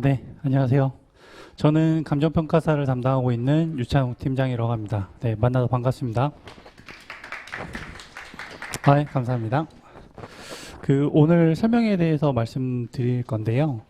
네, 안녕하세요. 저는 감정평가사를 담당하고 있는 유창욱 팀장이라고 합니다. 네, 만나서 반갑습니다. 네, 감사합니다. 오늘 설명에 대해서 말씀드릴 건데요.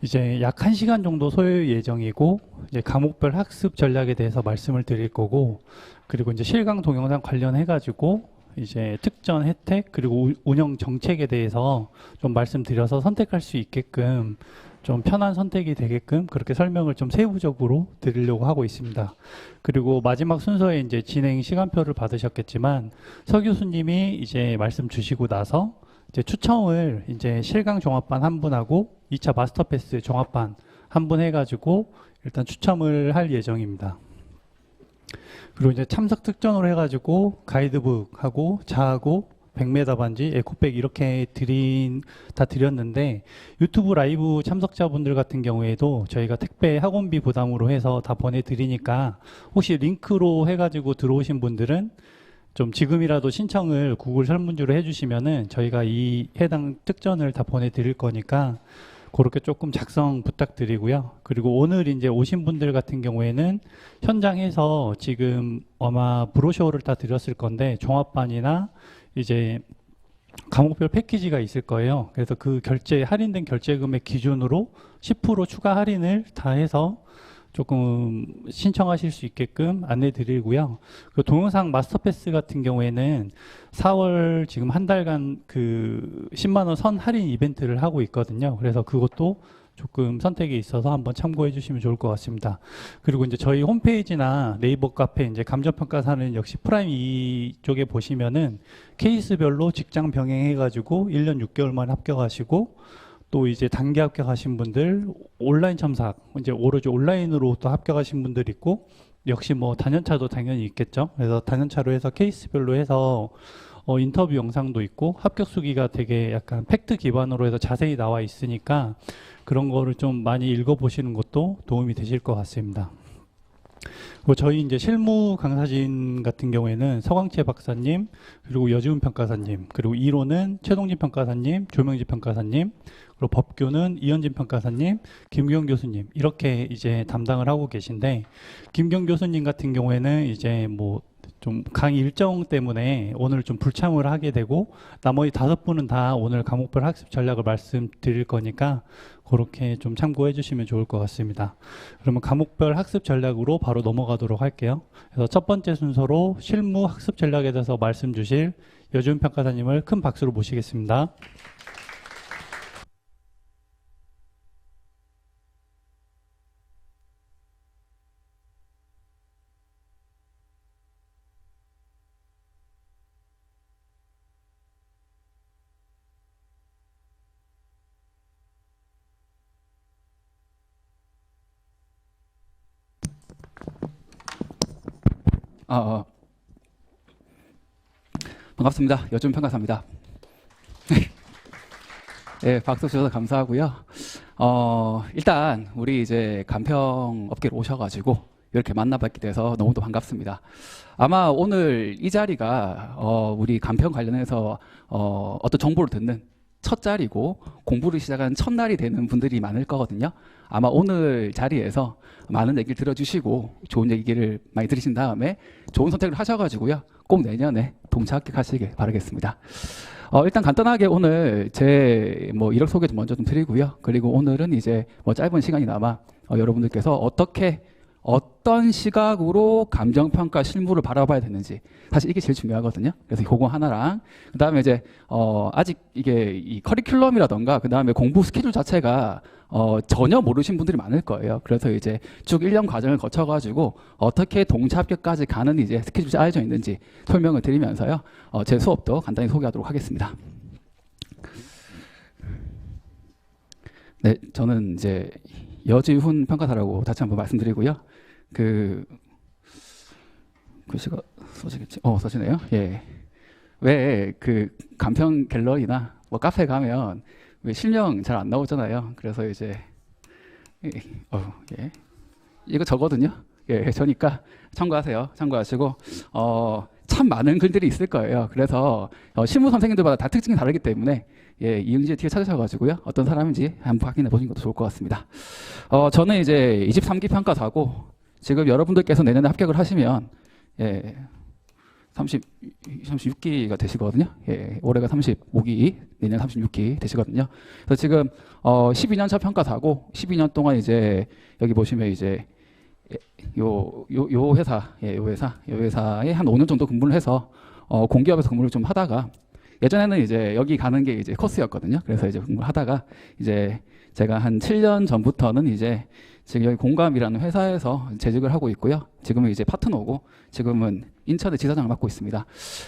이제 약 1시간 정도 소요 예정이고, 이제 과목별 학습 전략에 대해서 말씀을 드릴 거고, 그리고 이제 실강 동영상 관련해가지고, 이제 특전 혜택, 그리고 운영 정책에 대해서 좀 말씀드려서 선택할 수 있게끔 좀 편한 선택이 되게끔 그렇게 설명을 좀 세부적으로 드리려고 하고 있습니다. 그리고 마지막 순서에 이제 진행 시간표를 받으셨겠지만 서 교수님이 이제 말씀 주시고 나서 이제 추첨을 이제 실강 종합반 한 분하고 2차 마스터 패스 종합반 한 분 해가지고 일단 추첨을 할 예정입니다. 그리고 이제 참석 특전으로 해가지고 가이드북하고 자하고 100m 반지, 에코백 이렇게 다 드렸는데 유튜브 라이브 참석자분들 같은 경우에도 저희가 택배 학원비 부담으로 해서 다 보내드리니까 혹시 링크로 해가지고 들어오신 분들은 좀 지금이라도 신청을 구글 설문조로 해주시면은 저희가 이 해당 특전을 다 보내드릴 거니까 그렇게 조금 작성 부탁드리고요. 그리고 오늘 이제 오신 분들 같은 경우에는 현장에서 지금 아마 브로셔를 다 드렸을 건데 종합반이나 이제 과목별 패키지가 있을 거예요. 그래서 그 할인된 결제 금액 기준으로 10% 추가 할인을 다 해서 조금 신청하실 수 있게끔 안내 드리고요. 그 동영상 마스터 패스 같은 경우에는 4월 지금 한 달간 10만 원 선 할인 이벤트를 하고 있거든요. 그래서 그것도 조금 선택이 있어서 한번 참고해 주시면 좋을 것 같습니다. 그리고 이제 저희 홈페이지나 네이버 카페 이제 감정평가사는 역시 프라임 이쪽에 보시면은 케이스별로 직장 병행해 가지고 1년 6개월 만에 합격하시고 또 이제 단기 합격하신 분들 온라인 첨삭 이제 오로지 온라인으로 또 합격하신 분들 있고 역시 뭐 단연차도 당연히 있겠죠. 그래서 단연차로 해서 케이스별로 해서 인터뷰 영상도 있고 합격 수기가 되게 약간 팩트 기반으로 해서 자세히 나와 있으니까 그런 거를 좀 많이 읽어보시는 것도 도움이 되실 것 같습니다. 그리고 저희 이제 실무 강사진 같은 경우에는 서광채 박사님, 그리고 여지훈 평가사님, 그리고 이론은 최동진 평가사님, 조명지 평가사님, 그리고 법규는 이현진 평가사님, 김경 교수님 이렇게 이제 담당을 하고 계신데 김경 교수님 같은 경우에는 이제 뭐 좀 강의 일정 때문에 오늘 좀 불참을 하게 되고 나머지 5분은 다 오늘 과목별 학습 전략을 말씀드릴 거니까 그렇게 좀 참고해 주시면 좋을 것 같습니다. 그러면 과목별 학습 전략으로 바로 넘어가도록 할게요. 그래서 첫 번째 순서로 실무 학습 전략에 대해서 말씀 주실 여지훈 평가사님을 큰 박수로 모시겠습니다. 아, 어. 반갑습니다. 여준 평가사입니다. 네, 박수 주셔서 감사하고요. 일단 우리 이제 간평 업계로 오셔가지고 이렇게 만나뵙게 돼서 너무도 반갑습니다. 아마 오늘 이 자리가 우리 간평 관련해서 어떤 정보를 듣는 첫 자리고 공부를 시작한 첫날이 되는 분들이 많을 거거든요. 아마 오늘 자리에서 많은 얘기를 들어주시고 좋은 얘기를 많이 들으신 다음에 좋은 선택을 하셔가지고요. 꼭 내년에 동차 합격하시길 바라겠습니다. 일단 간단하게 오늘 제 이력 소개 좀 먼저 좀 드리고요. 그리고 오늘은 이제 짧은 시간이나마 여러분들께서 어떤 시각으로 감정평가 실무를 바라봐야 되는지 사실 이게 제일 중요하거든요. 그래서 그거 하나랑 그 다음에 이제 아직 이게 이 커리큘럼이라던가 그 다음에 공부 스케줄 자체가 전혀 모르신 분들이 많을 거예요. 그래서 이제 쭉 1년 과정을 거쳐가지고 어떻게 동차 합격까지 가는 이제 스케줄이 짜여져 있는지 설명을 드리면서요. 제 수업도 간단히 소개하도록 하겠습니다. 네, 저는 이제 여지훈 평가사라고 다시 한번 말씀드리고요. 글씨가 써지겠지? 써지네요. 예. 왜 간평 갤러리나 카페 가면 왜 실명 잘 안 나오잖아요. 그래서 이제 예. 이거 저거든요. 예, 저니까 참고하세요. 참고하시고 참 많은 글들이 있을 거예요. 그래서 실무 선생님들마다 다 특징이 다르기 때문에 예, 이응지의 팁을 찾으셔가지고요. 어떤 사람인지 한번 확인해 보시는 것도 좋을 것 같습니다. 저는 이제 23기 평가사고 지금 여러분들께서 내년에 합격을 하시면 예, 36기가 되시거든요. 예, 올해가 35기, 내년 36기 되시거든요. 그래서 지금 12년 차 평가사고 12년 동안 이제 여기 보시면 이제 요 회사에 한 5년 정도 근무를 해서 공기업에서 근무를 좀 하다가 예전에는 이제 여기 가는 게 이제 코스였거든요. 그래서 이제 근무를 하다가 이제 제가 한 7년 전부터는 이제 지금 여기 공감이라는 회사에서 재직을 하고 있고요. 지금은 이제 파트너고 지금은 인천의 지사장을 맡고 있습니다.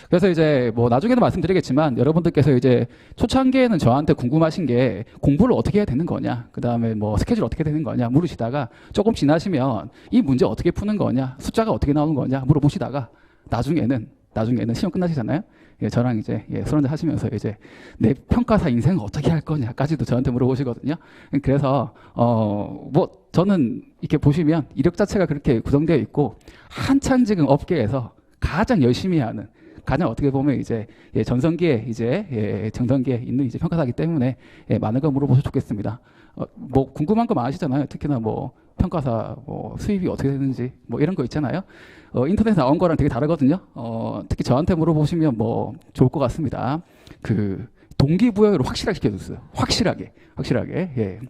그래서 이제 뭐 나중에도 말씀드리겠지만 여러분들께서 이제 초창기에는 저한테 궁금하신 게 공부를 어떻게 해야 되는 거냐, 그 다음에 뭐 스케줄 어떻게 되는 거냐 물으시다가 조금 지나시면 이 문제 어떻게 푸는 거냐, 숫자가 어떻게 나오는 거냐 물어보시다가 나중에는 시험 끝나시잖아요. 예, 저랑 이제 술 한잔 하시면서 이제 내 평가사 인생을 어떻게 할 거냐까지도 저한테 물어보시거든요. 그래서 뭐 저는 이렇게 보시면 이력 자체가 그렇게 구성되어 있고 한창 지금 업계에서 가장 열심히 하는, 가장 어떻게 보면 이제 전성기에 이제 정성기에 있는 이제 평가사기 때문에 많은 거 물어보셔도 좋겠습니다. 뭐 궁금한 거 많으시잖아요. 특히나 뭐 평가사 뭐 수입이 어떻게 되는지 뭐 이런 거 있잖아요. 인터넷에 나온 거랑 되게 다르거든요. 특히 저한테 물어보시면 뭐 좋을 것 같습니다. 그 동기부여를 확실하게 시켜줬어요. 확실하게. 예.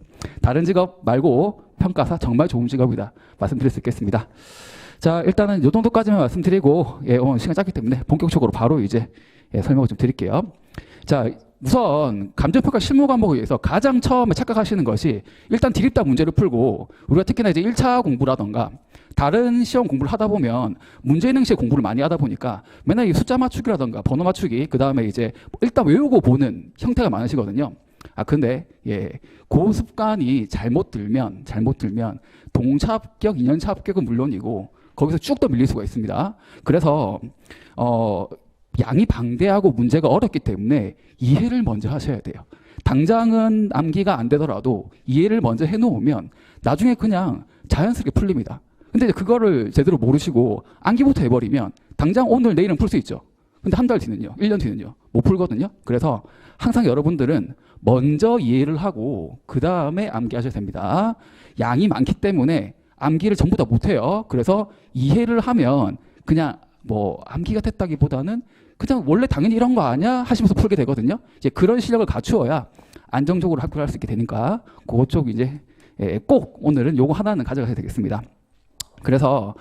다른 직업 말고 평가사 정말 좋은 직업이다 말씀드릴 수 있겠습니다. 자, 일단은 이 정도까지만 말씀드리고 오늘 시간 짧기 때문에 본격적으로 바로 이제 설명을 좀 드릴게요. 자, 우선 감정평가 실무 과목에 의해서 가장 처음에 착각하시는 것이 일단 디립다 문제를 풀고 우리가 특히나 이제 1차 공부라던가 다른 시험 공부를 하다 보면 문제인응시에 공부를 많이 하다 보니까 맨날 이 숫자 맞추기라던가 번호 맞추기, 그 다음에 이제 일단 외우고 보는 형태가 많으시거든요. 근데 그 습관이 잘못 들면 동차 합격, 2년차 합격은 물론이고 거기서 쭉 더 밀릴 수가 있습니다. 그래서 양이 방대하고 문제가 어렵기 때문에 이해를 먼저 하셔야 돼요. 당장은 암기가 안 되더라도 이해를 먼저 해놓으면 나중에 그냥 자연스럽게 풀립니다. 근데 그거를 제대로 모르시고 암기부터 해버리면 당장 오늘 내일은 풀 수 있죠. 근데 한 달 뒤는요, 1년 뒤는요, 못 풀거든요. 그래서 항상 여러분들은 먼저 이해를 하고 그 다음에 암기하셔야 됩니다. 양이 많기 때문에 암기를 전부 다 못해요. 그래서 이해를 하면 그냥 뭐 암기가 됐다기보다는 그냥 원래 당연히 이런 거 아니야 하시면서 풀게 되거든요. 이제 그런 실력을 갖추어야 안정적으로 합격할 수 있게 되니까 그쪽 이제 꼭 오늘은 요거 하나는 가져가셔야 되겠습니다. 그래서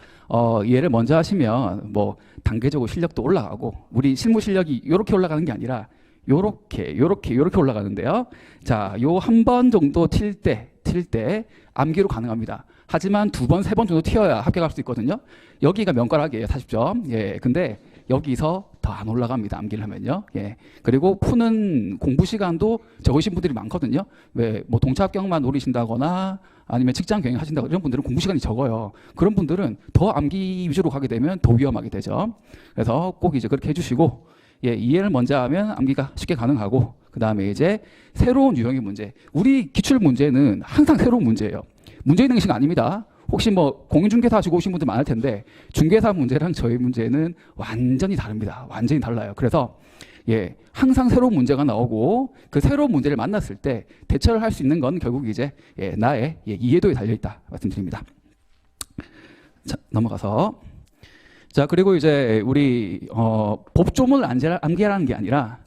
이해를 먼저 하시면 뭐 단계적으로 실력도 올라가고 우리 실무 실력이 이렇게 올라가는 게 아니라 요렇게 올라가는데요. 자, 요 한 번 정도 튈 때 암기로 가능합니다. 하지만 2번, 3번 정도 튀어야 합격할 수 있거든요. 여기가 명가락이에요, 40점. 예, 근데 여기서 더 안 올라갑니다, 암기를 하면요. 예. 그리고 푸는 공부 시간도 적으신 분들이 많거든요. 왜 뭐 동차 합격만 노리신다거나 아니면 직장 경영 하신다거나 이런 분들은 공부 시간이 적어요. 그런 분들은 더 암기 위주로 가게 되면 더 위험하게 되죠. 그래서 꼭 이제 그렇게 해주시고 이해를 먼저 하면 암기가 쉽게 가능하고 그 다음에 이제 새로운 유형의 문제. 우리 기출 문제는 항상 새로운 문제예요. 문제인응시가 아닙니다. 혹시 뭐 공인중개사 하시고 오신 분들 많을 텐데 중개사 문제랑 저희 문제는 완전히 다릅니다. 완전히 달라요. 그래서 항상 새로운 문제가 나오고 그 새로운 문제를 만났을 때 대처를 할 수 있는 건 결국 이제 나의 이해도에 달려있다 말씀드립니다. 자, 넘어가서 자, 그리고 이제 우리 법조문을 암기하라는 게 아니라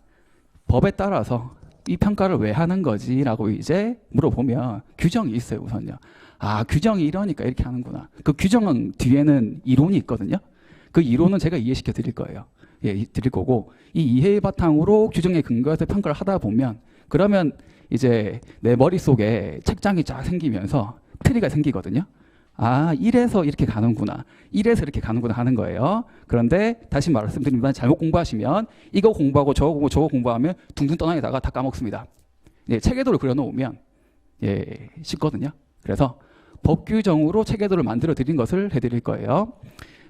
법에 따라서 이 평가를 왜 하는 거지라고 이제 물어보면 규정이 있어요. 우선요. 규정이 이러니까 이렇게 하는구나. 그 규정은 뒤에는 이론이 있거든요. 그 이론은 제가 이해시켜 드릴 거예요. 드릴 거고 이 이해의 바탕으로 규정에 근거해서 평가를 하다 보면 그러면 이제 내 머릿속에 책장이 쫙 생기면서 트리가 생기거든요. 이래서 이렇게 가는구나. 이래서 이렇게 가는구나 하는 거예요. 그런데 다시 말씀드리면 잘못 공부하시면 이거 공부하고 저거 공부하고 저거 공부하면 둥둥 떠나다가 다 까먹습니다. 체계도를 그려놓으면 쉽거든요. 그래서 법규정으로 체계도를 만들어 드린 것을 해드릴 거예요.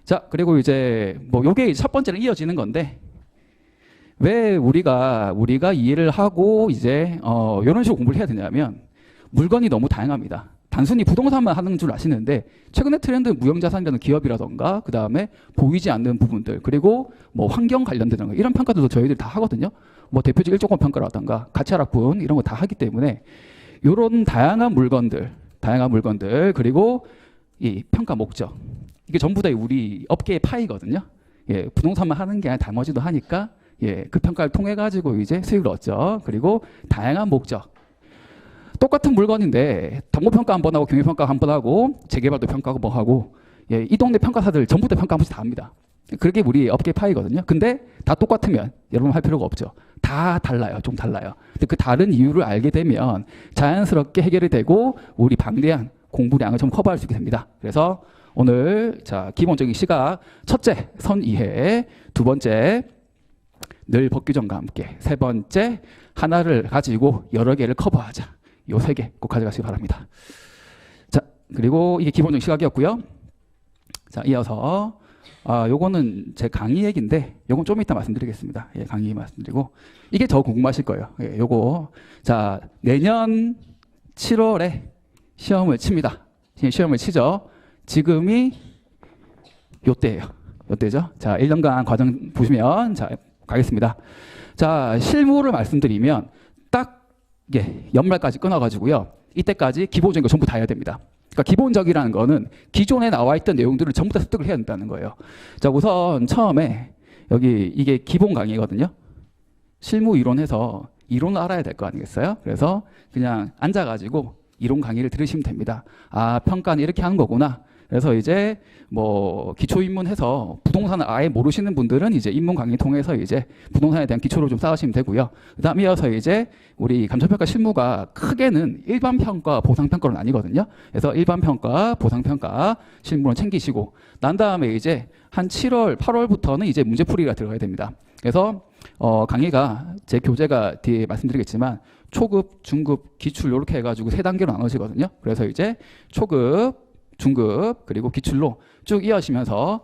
자, 그리고 이제 뭐 요게 첫 번째로 이어지는 건데 왜 우리가 이해를 하고 이제 이런 식으로 공부를 해야 되냐면 물건이 너무 다양합니다. 단순히 부동산만 하는 줄 아시는데 최근의 트렌드는 무형자산이라는 기업이라던가 그 다음에 보이지 않는 부분들 그리고 뭐 환경 관련된 거 이런 평가들도 저희들이 다 하거든요. 뭐 대표적 일조권 평가라던가 가치하락분 이런 거 다 하기 때문에 이런 다양한 물건들 그리고 이 평가 목적 이게 전부 다 우리 업계의 파이거든요. 예, 부동산만 하는 게 아니라 나머지도 하니까 예, 그 평가를 통해 가지고 이제 수익을 얻죠. 그리고 다양한 목적. 똑같은 물건인데 담보평가 한 번 하고 경유평가 한 번 하고 재개발도 평가하고 뭐 하고 예, 이 동네 평가사들 전부 다 평가 한 번씩 다 합니다. 그게 우리 업계 파이거든요. 근데 다 똑같으면 여러분 할 필요가 없죠. 다 달라요. 좀 달라요. 근데 그 다른 이유를 알게 되면 자연스럽게 해결이 되고 우리 방대한 공부량을 좀 커버할 수 있게 됩니다. 그래서 오늘 자 기본적인 시각 첫째 선 이해 두 번째 늘 법규정과 함께 세 번째 하나를 가지고 여러 개를 커버하자. 요 세 개 꼭 가져가시기 바랍니다. 자 그리고 이게 기본적인 시각이었고요. 자 이어서 요거는 제 강의 얘기인데 요건 좀 이따 말씀드리겠습니다. 예, 강의 말씀드리고 이게 더 궁금하실 거예요. 예, 요거 자 내년 7월에 시험을 칩니다. 시험을 치죠. 지금이 요때예요. 요때죠. 자 1년간 과정 보시면 자 가겠습니다. 자 실무를 말씀드리면 딱 예, 연말까지 끊어가지고요. 이때까지 기본적인 거 전부 다 해야 됩니다. 그러니까 기본적이라는 거는 기존에 나와 있던 내용들을 전부 다 습득을 해야 된다는 거예요. 자, 우선 처음에 여기 이게 기본 강의거든요. 실무 이론해서 이론을 알아야 될 거 아니겠어요? 그래서 그냥 앉아가지고 이론 강의를 들으시면 됩니다. 아, 평가는 이렇게 하는 거구나. 그래서 이제 뭐 기초 입문해서 부동산을 아예 모르시는 분들은 이제 입문 강의 통해서 이제 부동산에 대한 기초를 좀 쌓으시면 되고요. 그다음에 이어서 이제 우리 감정평가 실무가 크게는 일반 평가, 보상 평가로 나뉘거든요. 그래서 일반 평가, 보상 평가 실무는 챙기시고 난 다음에 이제 한 7월, 8월부터는 이제 문제풀이가 들어가야 됩니다. 그래서 강의가 제 교재가 뒤에 말씀드리겠지만 초급, 중급, 기출 이렇게 해가지고 세 단계로 나눠지거든요. 그래서 이제 초급 중급 그리고 기출로 쭉 이어지면서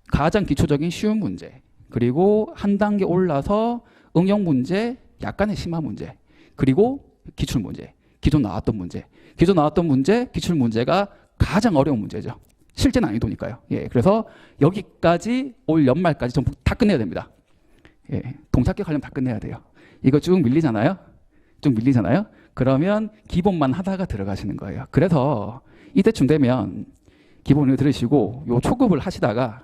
가장 기초적인 쉬운 문제 그리고 한 단계 올라서 응용 문제 약간의 심화 문제 그리고 기출 문제 기존 나왔던 문제 기출 문제가 가장 어려운 문제죠. 실제 난이도니까요. 예, 그래서 여기까지 올 연말까지 전부 다 끝내야 됩니다. 예, 동사격 하려면 다 끝내야 돼요. 이거 쭉 밀리잖아요. 그러면 기본만 하다가 들어가시는 거예요. 그래서 이때쯤 되면 기본을 들으시고 요 초급을 하시다가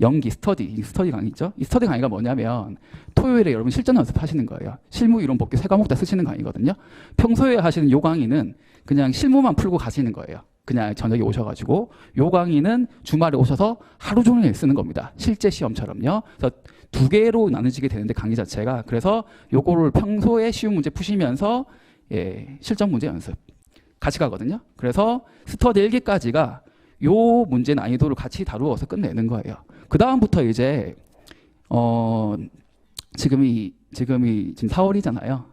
연기 스터디 강의 있죠? 이 스터디 강의가 뭐냐면 토요일에 여러분 실전 연습하시는 거예요. 실무 이론 법규 세 과목 다 쓰시는 강의거든요. 평소에 하시는 요 강의는 그냥 실무만 풀고 가시는 거예요. 그냥 저녁에 오셔가지고 요 강의는 주말에 오셔서 하루 종일 쓰는 겁니다. 실제 시험처럼요. 그래서 두 개로 나눠지게 되는데 강의 자체가 그래서 요거를 평소에 쉬운 문제 푸시면서 예, 실전 문제 연습 같이 가거든요. 그래서 스터디 1기까지가 요 문제 난이도를 같이 다루어서 끝내는 거예요. 그 다음부터 이제 지금 4월이잖아요.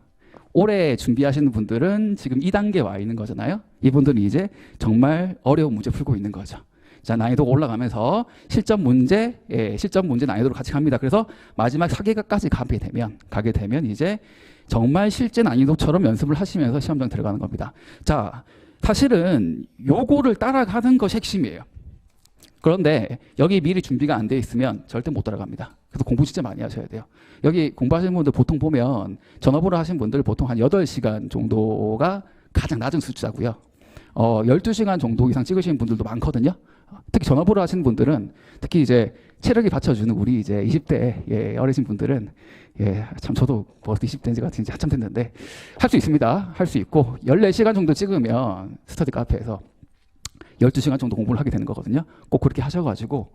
올해 준비하시는 분들은 지금 2단계 와 있는 거잖아요. 이분들은 이제 정말 어려운 문제 풀고 있는 거죠. 자, 난이도가 올라가면서 실전 문제 난이도를 같이 갑니다. 그래서 마지막 4기까지 가게 되면 이제 정말 실제 난이도처럼 연습을 하시면서 시험장 들어가는 겁니다. 자, 사실은 요거를 따라가는 것이 핵심이에요. 그런데 여기 미리 준비가 안 돼 있으면 절대 못 따라갑니다. 그래서 공부 진짜 많이 하셔야 돼요. 여기 공부하시는 분들 보통 보면 전업으로 하신 분들 보통 한 8시간 정도가 가장 낮은 숫자고요. 12시간 정도 이상 찍으시는 분들도 많거든요. 특히 전업으로 하시는 분들은 특히 이제 체력이 받쳐주는 우리 이제 20대 예, 어리신 분들은 예, 참 저도 벌써 20대인 지 같은 지 한참 됐는데 할 수 있습니다. 할 수 있고 14시간 정도 찍으면 스터디 카페에서 12시간 정도 공부를 하게 되는 거거든요. 꼭 그렇게 하셔가지고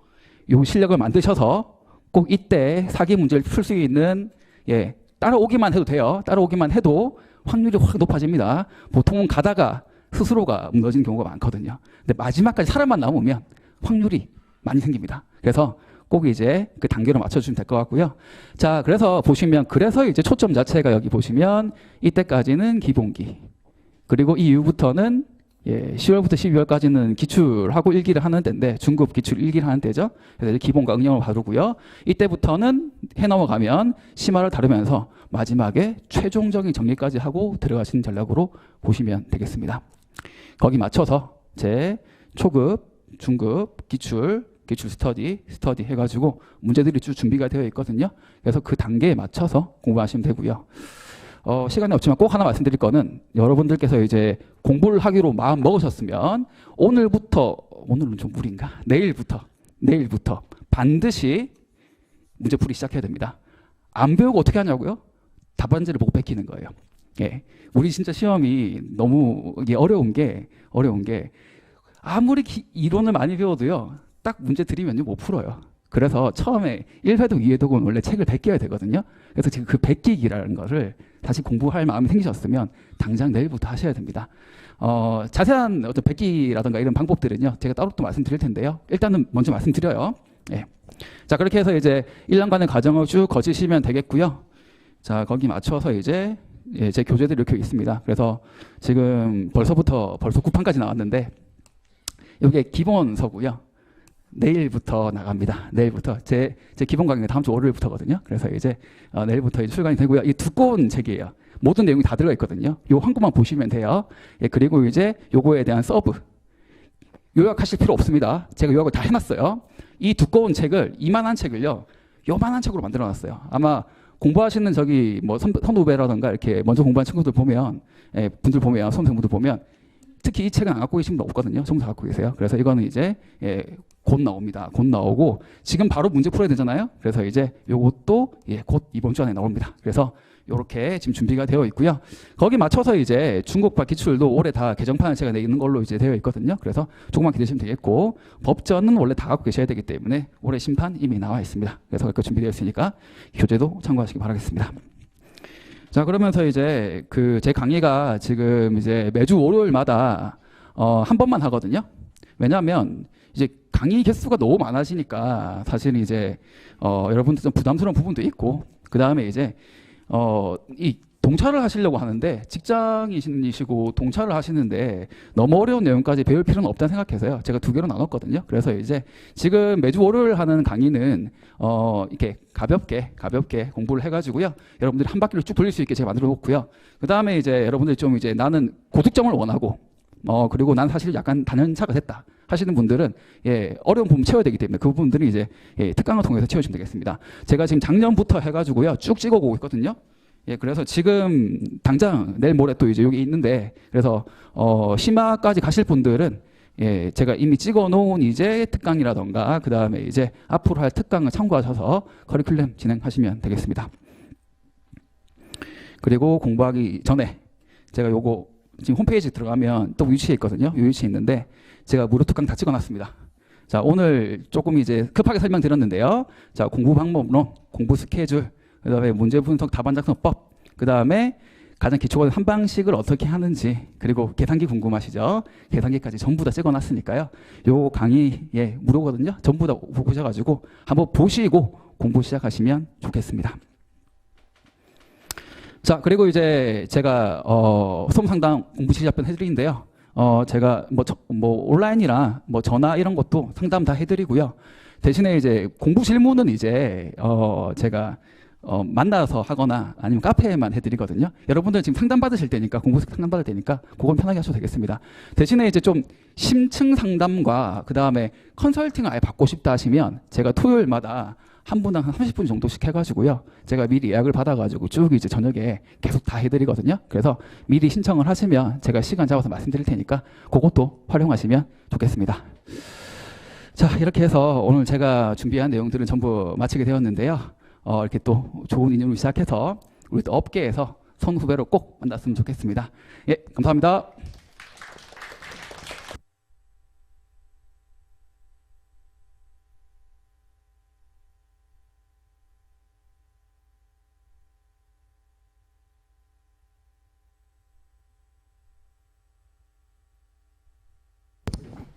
요 실력을 만드셔서 꼭 이때 사기 문제를 풀 수 있는 예, 따라오기만 해도 돼요. 따라오기만 해도 확률이 확 높아집니다. 보통은 가다가 스스로가 무너지는 경우가 많거든요. 근데 마지막까지 사람만 남으면 확률이 많이 생깁니다. 그래서 꼭 이제 그 단계로 맞춰주시면 될 것 같고요. 자, 그래서 보시면 그래서 이제 초점 자체가 여기 보시면 이때까지는 기본기 그리고 이 이후부터는 예, 10월부터 12월까지는 기출하고 일기를 하는 때인데 중급 기출 일기를 하는 때죠. 그래서 기본과 응용을 다루고요. 이때부터는 해 넘어가면 심화를 다루면서 마지막에 최종적인 정리까지 하고 들어가시는 전략으로 보시면 되겠습니다. 거기 맞춰서 제 초급, 중급, 기출 스터디 해가지고 문제들이 쭉 준비가 되어 있거든요. 그래서 그 단계에 맞춰서 공부하시면 되고요. 시간이 없지만 꼭 하나 말씀드릴 거는 여러분들께서 이제 공부를 하기로 마음 먹으셨으면 오늘은 좀 무리인가? 내일부터 반드시 문제풀이 시작해야 됩니다. 안 배우고 어떻게 하냐고요? 답안지를 보고 베끼는 거예요. 예. 우리 진짜 시험이 너무 이게 어려운 게 아무리 이론을 많이 배워도요. 딱 문제 드리면요 못 풀어요. 그래서 처음에 1회독, 2회독은 원래 책을 베껴야 되거든요. 그래서 지금 그 베끼기라는 거를 다시 공부할 마음이 생기셨으면 당장 내일부터 하셔야 됩니다. 자세한 어떤 베끼라든가 이런 방법들은요 제가 따로 또 말씀드릴 텐데요. 일단은 먼저 말씀드려요. 예. 자, 그렇게 해서 이제 1년간의 과정을 쭉 거치시면 되겠고요. 자, 거기 맞춰서 이제 제 교재들이 이렇게 있습니다. 그래서 지금 벌써 9판까지 나왔는데 이게 기본서고요. 내일부터 나갑니다. 내일부터 제 기본 강의가 다음 주 월요일부터거든요. 그래서 이제 내일부터 이제 출간이 되고요. 이 두꺼운 책이에요. 모든 내용이 다 들어가 있거든요. 요 한 권만 보시면 돼요. 예, 그리고 이제 요거에 대한 서브 요약하실 필요 없습니다. 제가 요약을 다 해놨어요. 이 두꺼운 책을 이만한 책을요. 요만한 책으로 만들어놨어요. 아마 공부하시는 저기 뭐 선후배라든가 이렇게 먼저 공부한 친구들 보면 분들 보면 수험생분들 보면 특히 이 책은 안 갖고 계신 분 없거든요. 전부 다 갖고 계세요. 그래서 이거는 이제 곧 나옵니다. 곧 나오고 지금 바로 문제 풀어야 되잖아요. 그래서 이제 요것도 곧 이번 주 안에 나옵니다. 그래서 요렇게 지금 준비가 되어 있고요. 거기 맞춰서 이제 중국과 기출도 올해 다 개정판을 제가 내는 걸로 이제 되어 있거든요. 그래서 조금만 기다리시면 되겠고 법전은 원래 다 갖고 계셔야 되기 때문에 올해 심판 이미 나와 있습니다. 그래서 그렇게 준비되어 있으니까 교재도 참고하시기 바라겠습니다. 자, 그러면서 이제 제 강의가 지금 이제 매주 월요일마다 한 번만 하거든요. 왜냐하면 이제 강의 개수가 너무 많아지니까 사실은 이제 여러분들 좀 부담스러운 부분도 있고 그 다음에 이제 이 동차를 하시려고 하는데 직장인이시고 동차를 하시는데 너무 어려운 내용까지 배울 필요는 없다는 생각해서요. 제가 2개로 나눴거든요. 그래서 이제 지금 매주 월요일 하는 강의는 이렇게 가볍게 공부를 해가지고요. 여러분들이 한 바퀴를 쭉 돌릴 수 있게 제가 만들어 놓고요. 그 다음에 이제 여러분들이 좀 이제 나는 고득점을 원하고 그리고 난 사실 약간 단연차가 됐다 하시는 분들은 어려운 부분 채워야 되기 때문에 그 부분들은 이제 특강을 통해서 채워주시면 되겠습니다. 제가 지금 작년부터 해가지고요 쭉 찍어보고 있거든요. 그래서 지금 당장 내일 모레 또 이제 여기 있는데 그래서 심화까지 가실 분들은 제가 이미 찍어놓은 이제 특강이라던가 그 다음에 이제 앞으로 할 특강을 참고하셔서 커리큘럼 진행하시면 되겠습니다. 그리고 공부하기 전에 제가 요거 지금 홈페이지 들어가면 또 위치에 있거든요. 이 위치에 있는데 제가 무료 특강 다 찍어놨습니다. 자, 오늘 조금 이제 급하게 설명드렸는데요. 자, 공부 방법론, 공부 스케줄, 그 다음에 문제 분석, 답안 작성법, 그 다음에 가장 기초가 한 방식을 어떻게 하는지, 그리고 계산기 궁금하시죠? 계산기까지 전부 다 찍어놨으니까요. 요 강의 무료거든요. 전부 다 보셔가지고 한번 보시고 공부 시작하시면 좋겠습니다. 자, 그리고 이제 제가 수험 상담 공부 시작편 해드리는데요. 제가 뭐 온라인이나 뭐 전화 이런 것도 상담 다 해드리고요. 대신에 이제 공부 질문은 이제 제가 만나서 하거나 아니면 카페에만 해드리거든요. 여러분들 지금 상담 받으실 때니까 공부 상담 받을 때니까 그건 편하게 하셔도 되겠습니다. 대신에 이제 좀 심층 상담과 그 다음에 컨설팅을 아예 받고 싶다 하시면 제가 토요일마다 한 분당 한 30분 정도씩 해가지고요. 제가 미리 예약을 받아가지고 쭉 이제 저녁에 계속 다 해드리거든요. 그래서 미리 신청을 하시면 제가 시간 잡아서 말씀드릴 테니까 그것도 활용하시면 좋겠습니다. 자, 이렇게 해서 오늘 제가 준비한 내용들은 전부 마치게 되었는데요. 이렇게 또 좋은 인연으로 시작해서 우리 또 업계에서 선후배로 꼭 만났으면 좋겠습니다. 예, 감사합니다.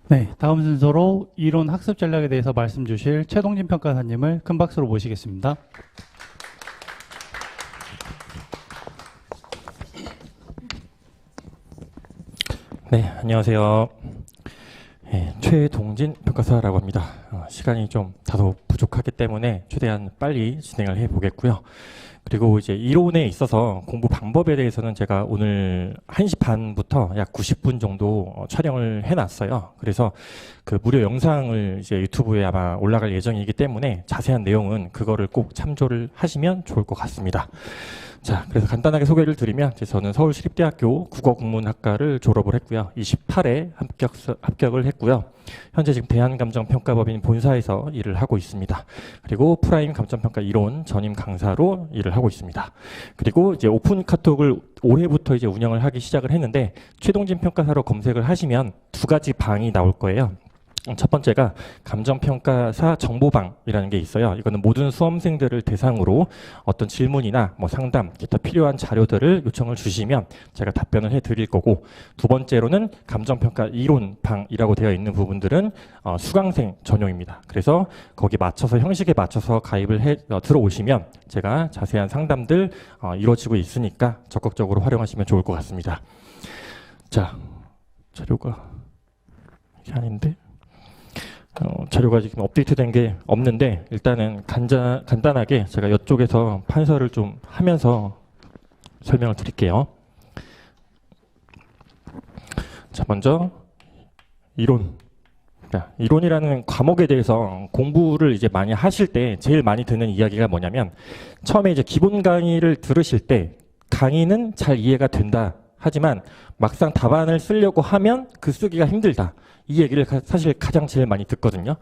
네, 다음 순서로 이론 학습 전략에 대해서 말씀 주실 최동진 평가사님을 큰 박수로 모시겠습니다. 네, 안녕하세요. 최동진 평가사라고 합니다. 시간이 좀 다소 부족하기 때문에 최대한 빨리 진행을 해보겠고요. 그리고 이제 이론에 있어서 공부 방법에 대해서는 제가 오늘 1시 반부터 약 90분 정도 촬영을 해놨어요. 그래서 그 무료 영상을 이제 유튜브에 아마 올라갈 예정이기 때문에 자세한 내용은 그거를 꼭 참조를 하시면 좋을 것 같습니다. 자, 그래서 간단하게 소개를 드리면 저는 서울시립대학교 국어국문학과를 졸업을 했고요. 28회 합격을 했고요. 현재 지금 대한감정평가법인 본사에서 일을 하고 있습니다. 그리고 프라임 감정평가 이론 전임 강사로 일을 하고 있습니다. 그리고 이제 오픈 카톡을 올해부터 이제 운영을 하기 시작을 했는데 최동진 평가사로 검색을 하시면 두 가지 방이 나올 거예요. 첫 번째가 감정평가사 정보방이라는 게 있어요. 이거는 모든 수험생들을 대상으로 어떤 질문이나 뭐 상담, 기타 필요한 자료들을 요청을 주시면 제가 답변을 해드릴 거고, 두 번째로는 감정평가 이론방이라고 되어 있는 부분들은 수강생 전용입니다. 그래서 거기 맞춰서 형식에 맞춰서 가입을 해 들어오시면 제가 자세한 상담들 이루어지고 있으니까 적극적으로 활용하시면 좋을 것 같습니다. 자, 자료가 이게 아닌데. 자료가 지금 업데이트된 게 없는데 일단은 간단하게 제가 이쪽에서 판서를 좀 하면서 설명을 드릴게요. 자, 먼저 이론. 자, 이론이라는 과목에 대해서 공부를 이제 많이 하실 때 제일 많이 듣는 이야기가 뭐냐면, 처음에 이제 기본 강의를 들으실 때 강의는 잘 이해가 된다. 하지만 막상 답안을 쓰려고 하면 그 쓰기가 힘들다. 이 얘기를 사실 가장 제일 많이 듣거든요.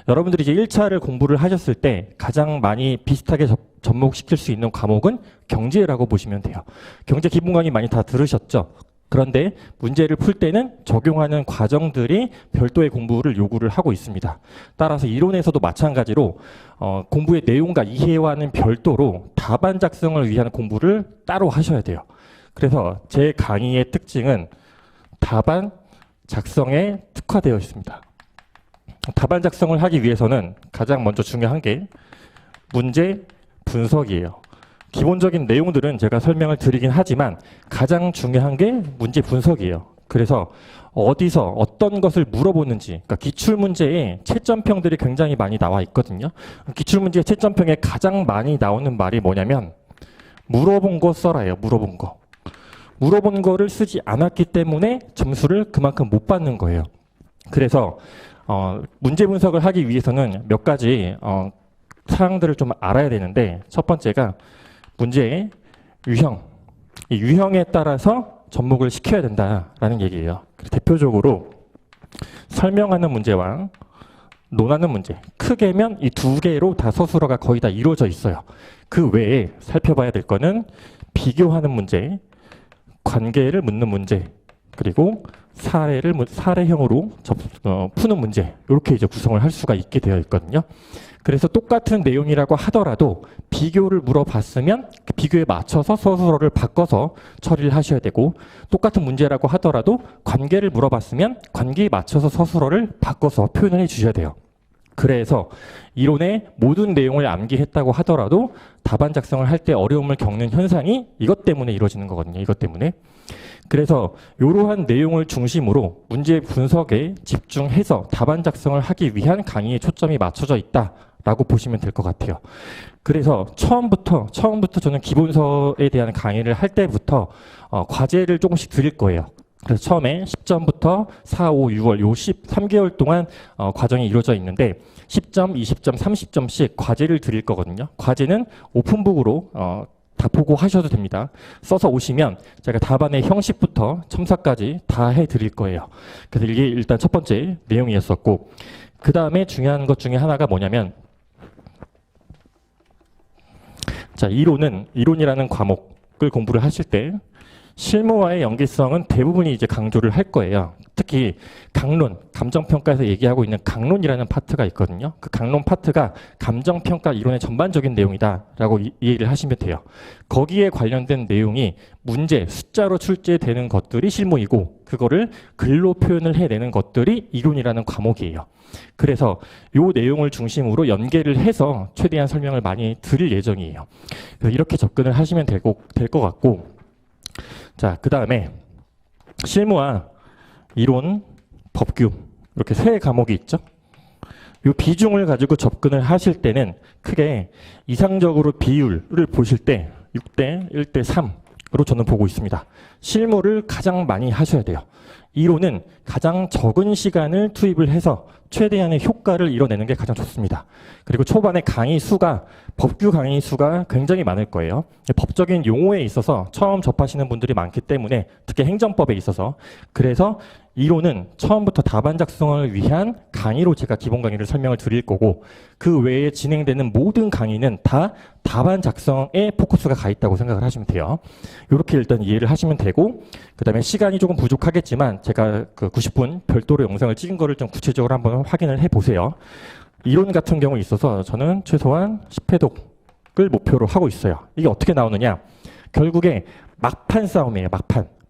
여러분들이 이제 1차를 공부를 하셨을 때 가장 많이 비슷하게 접목시킬 수 있는 과목은 경제라고 보시면 돼요. 경제 기본 강의 많이 다 들으셨죠? 그런데 문제를 풀 때는 적용하는 과정들이 별도의 공부를 요구를 하고 있습니다. 따라서 이론에서도 마찬가지로 공부의 내용과 이해와는 별도로 답안 작성을 위한 공부를 따로 하셔야 돼요. 그래서 제 강의의 특징은 답안 작성에 특화되어 있습니다. 답안 작성을 하기 위해서는 가장 먼저 중요한 게 문제 분석이에요. 기본적인 내용들은 제가 설명을 드리긴 하지만 가장 중요한 게 문제 분석이에요. 그래서 어디서 어떤 것을 물어보는지, 그러니까 기출문제에 채점평들이 굉장히 많이 나와 있거든요. 기출문제의 채점평에 가장 많이 나오는 말이 뭐냐면 물어본 거 써라예요. 물어본 거. 물어본 거를 쓰지 않았기 때문에 점수를 그만큼 못 받는 거예요. 그래서 문제 분석을 하기 위해서는 몇 가지 사항들을 좀 알아야 되는데, 첫 번째가 문제의 유형. 이 유형에 따라서 접목을 시켜야 된다라는 얘기예요. 대표적으로 설명하는 문제와 논하는 문제, 크게면 이 두 개로 다 서술어가 거의 다 이루어져 있어요. 그 외에 살펴봐야 될 거는 비교하는 문제, 관계를 묻는 문제, 그리고 사례형으로 푸는 문제, 이렇게 이제 구성을 할 수가 있게 되어 있거든요. 그래서 똑같은 내용이라고 하더라도 비교를 물어봤으면 그 비교에 맞춰서 서술어를 바꿔서 처리를 하셔야 되고, 똑같은 문제라고 하더라도 관계를 물어봤으면 관계에 맞춰서 서술어를 바꿔서 표현을 해 주셔야 돼요. 그래서 이론의 모든 내용을 암기했다고 하더라도 답안 작성을 할 때 어려움을 겪는 현상이 이것 때문에 이루어지는 거거든요. 이것 때문에. 그래서 이러한 내용을 중심으로 문제 분석에 집중해서 답안 작성을 하기 위한 강의에 초점이 맞춰져 있다라고 보시면 될 것 같아요. 그래서 처음부터 저는 기본서에 대한 강의를 할 때부터 과제를 조금씩 드릴 거예요. 그래서 처음에 10점부터 4, 5, 6월 요 13개월 동안 과정이 이루어져 있는데 10점, 20점, 30점씩 과제를 드릴 거거든요. 과제는 오픈북으로 다 보고 하셔도 됩니다. 써서 오시면 제가 답안의 형식부터 첨삭까지 다 해드릴 거예요. 그래서 이게 일단 첫 번째 내용이었었고, 그 다음에 중요한 것 중에 하나가 뭐냐면, 자, 이론이라는 과목을 공부를 하실 때 실무와의 연계성은 대부분이 이제 강조를 할 거예요. 특히 강론, 감정평가에서 얘기하고 있는 강론이라는 파트가 있거든요. 그 강론 파트가 감정평가 이론의 전반적인 내용이다라고 이해를 하시면 돼요. 거기에 관련된 내용이 문제, 숫자로 출제되는 것들이 실무이고, 그거를 글로 표현을 해내는 것들이 이론이라는 과목이에요. 그래서 요 내용을 중심으로 연계를 해서 최대한 설명을 많이 드릴 예정이에요. 그래서 이렇게 접근을 하시면 될 것 같고, 자, 그 다음에 실무와 이론, 법규, 이렇게 세 과목이 있죠. 이 비중을 가지고 접근을 하실 때는 크게 이상적으로 비율을 보실 때 6대 1대 3으로 저는 보고 있습니다. 실무를 가장 많이 하셔야 돼요. 이론은 가장 적은 시간을 투입을 해서 최대한의 효과를 이뤄내는 게 가장 좋습니다. 그리고 초반에 강의 수가 법규 강의 수가 굉장히 많을 거예요. 법적인 용어에 있어서 처음 접하시는 분들이 많기 때문에 특히 행정법에 있어서 그래서 이론은 처음부터 답안 작성을 위한 강의로 제가 기본 강의를 설명을 드릴 거고 그 외에 진행되는 모든 강의는 다 답안 작성에 포커스가 가 있다고 생각을 하시면 돼요. 이렇게 일단 이해를 하시면 되고 그 다음에 시간이 조금 부족하겠지만 제가 그 90분 별도로 영상을 찍은 거를 좀 구체적으로 한번 확인을 해보세요. 이론 같은 경우에 있어서 저는 최소한 10회독을 목표로 하고 있어요. 이게 어떻게 나오느냐? 결국에 막판 싸움이에요.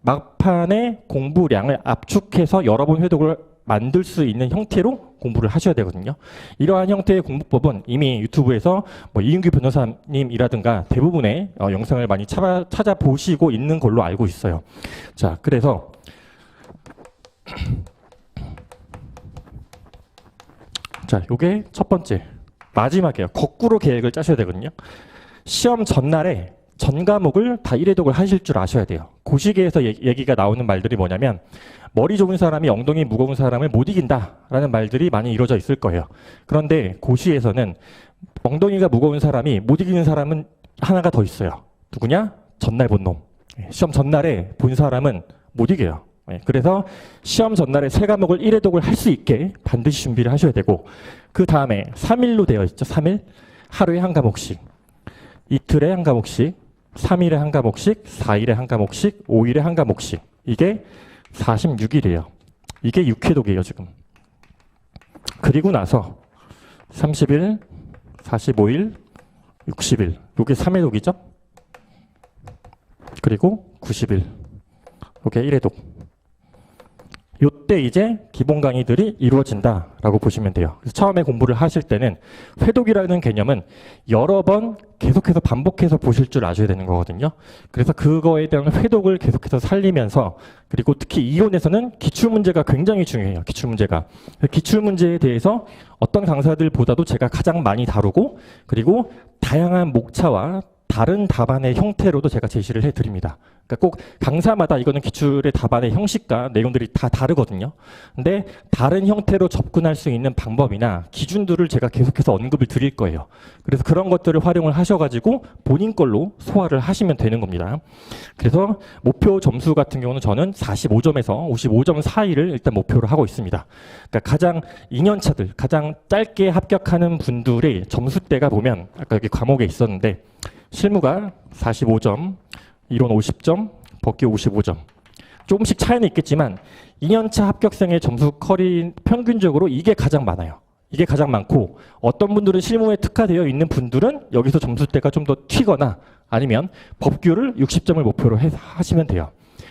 막판의 공부량을 압축해서 여러 번 회독을 만들 수 있는 형태로 공부를 하셔야 되거든요. 이러한 형태의 공부법은 이미 유튜브에서 뭐 이은규 변호사님이라든가 대부분의 영상을 많이 찾아보시고 있는 걸로 알고 있어요. 자, 그래서 자, 요게 첫 번째 마지막이에요. 거꾸로 계획을 짜셔야 되거든요. 시험 전날에 전 과목을 다 1회독을 하실 줄 아셔야 돼요. 그 시기에서 얘기가 나오는 말들이 뭐냐면 머리 좋은 사람이 엉덩이 무거운 사람을 못 이긴다라는 말들이 많이 이루어져 있을 거예요. 그런데 고시에서는 엉덩이가 무거운 사람이 못 이기는 사람은 하나가 더 있어요. 누구냐? 전날 본 놈. 시험 전날에 본 사람은 못 이겨요. 그래서 시험 전날에 세 과목을 1회독을 할 수 있게 반드시 준비를 하셔야 되고 그 다음에 3일로 되어 있죠. 3일. 하루에 한 과목씩. 이틀에 한 과목씩. 3일에 한 과목씩. 4일에 한 과목씩. 5일에 한 과목씩. 이게 46일이에요. 이게 6회독이에요, 지금. 그리고 나서 30일, 45일, 60일. 이게 3회독이죠? 그리고 90일. 이게 1회독. 요때 이제 기본 강의들이 이루어진다라고 보시면 돼요. 그래서 처음에 공부를 하실 때는 회독이라는 개념은 여러 번 계속해서 반복해서 보실 줄 아셔야 되는 거거든요. 그래서 그거에 대한 회독을 계속해서 살리면서 그리고 특히 이론에서는 기출문제가 굉장히 중요해요. 기출문제가. 기출문제에 대해서 어떤 강사들보다도 제가 가장 많이 다루고 그리고 다양한 목차와 다른 답안의 형태로도 제가 제시를 해드립니다. 그러니까 꼭 강사마다 이거는 기출의 답안의 형식과 내용들이 다 다르거든요. 근데 다른 형태로 접근할 수 있는 방법이나 기준들을 제가 계속해서 언급을 드릴 거예요. 그래서 그런 것들을 활용을 하셔가지고 본인 걸로 소화를 하시면 되는 겁니다. 그래서 목표 점수 같은 경우는 저는 45점에서 55점 사이를 일단 목표로 하고 있습니다. 그러니까 가장 2년차들, 가장 짧게 합격하는 분들의 점수대가 보면 아까 여기 과목에 있었는데 실무가 45점, 이론 50점, 법규 55점. 조금씩 차이는 있겠지만 2년차 합격생의 점수 컬이 평균적으로 이게 가장 많아요. 이게 가장 많고 어떤 분들은 실무에 특화되어 있는 분들은 여기서 점수대가 좀 더 튀거나 아니면 법규를 60점을 목표로 하시면 돼요.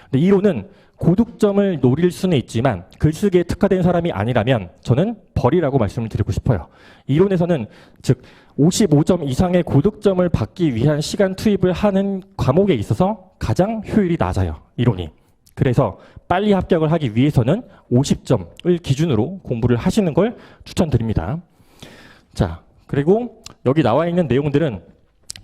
근데 이론은 고득점을 노릴 수는 있지만 글쓰기에 특화된 사람이 아니라면 저는 버리라고 말씀을 드리고 싶어요. 이론에서는 즉 55점 이상의 고득점을 받기 위한 시간 투입을 하는 과목에 있어서 가장 효율이 낮아요. 이론이. 그래서 빨리 합격을 하기 위해서는 50점을 기준으로 공부를 하시는 걸 추천드립니다. 자, 그리고 여기 나와 있는 내용들은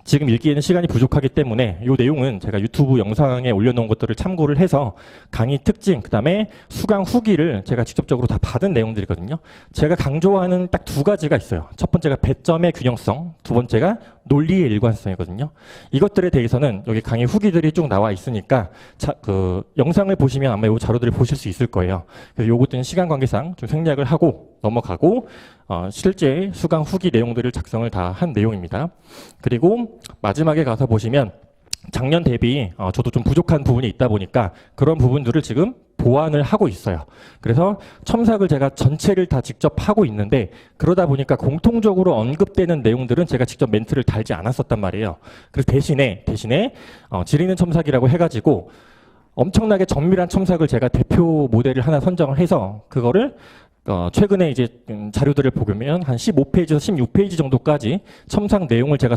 지금 읽기에는 시간이 부족하기 때문에 이 내용은 제가 유튜브 영상에 올려놓은 것들을 참고를 해서 강의 특징, 그 다음에 수강 후기를 제가 직접적으로 다 받은 내용들이거든요. 제가 강조하는 딱 두 가지가 있어요. 첫 번째가 배점의 균형성, 두 번째가 논리의 일관성이거든요. 이것들에 대해서는 여기 강의 후기들이 쭉 나와 있으니까 영상을 보시면 아마 이 자료들을 보실 수 있을 거예요. 그래서 요것들은 시간 관계상 좀 생략을 하고 넘어가고 실제 수강 후기 내용들을 작성을 다 한 내용입니다. 그리고 마지막에 가서 보시면 작년 대비 저도 좀 부족한 부분이 있다 보니까 그런 부분들을 지금 보완을 하고 있어요. 그래서 첨삭을 제가 전체를 다 직접 하고 있는데 그러다 보니까 공통적으로 언급되는 내용들은 제가 직접 멘트를 달지 않았었단 말이에요. 그래서 대신에 지리는 첨삭이라고 해가지고 엄청나게 정밀한 첨삭을 제가 대표 모델을 하나 선정을 해서 그거를 최근에 이제 자료들을 보면 한 15페이지에서 16페이지 정도까지 첨삭 내용을 제가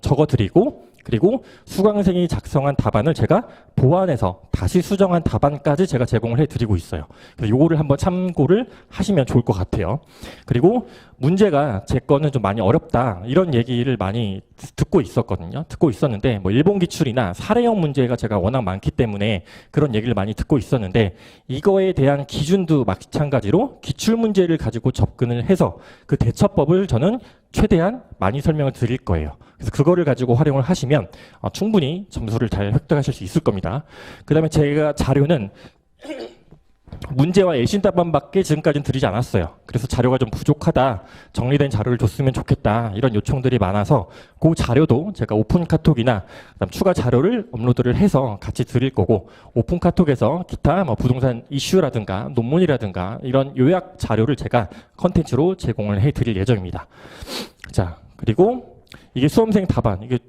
적어드리고 그리고 수강생이 작성한 답안을 제가 보완해서 다시 수정한 답안까지 제가 제공을 해드리고 있어요. 그래서 요거를 한번 참고를 하시면 좋을 것 같아요. 그리고 문제가 제 거는 좀 많이 어렵다 이런 얘기를 많이 듣고 있었거든요. 듣고 있었는데 뭐 일본 기출이나 사례형 문제가 제가 워낙 많기 때문에 그런 얘기를 많이 듣고 있었는데 이거에 대한 기준도 마찬가지로 기출 문제를 가지고 접근을 해서 그 대처법을 저는 최대한 많이 설명을 드릴 거예요. 그래서 그거를 가지고 활용을 하시면 충분히 점수를 잘 획득하실 수 있을 겁니다. 그 다음에 제가 자료는 문제와 예신 답안밖에 지금까지는 드리지 않았어요. 그래서 자료가 좀 부족하다, 정리된 자료를 줬으면 좋겠다 이런 요청들이 많아서 그 자료도 제가 오픈 카톡이나 그다음 추가 자료를 업로드를 해서 같이 드릴 거고 오픈 카톡에서 기타 뭐 부동산 이슈라든가 논문이라든가 이런 요약 자료를 제가 컨텐츠로 제공을 해드릴 예정입니다. 자, 그리고 이게 수험생 답안, 이게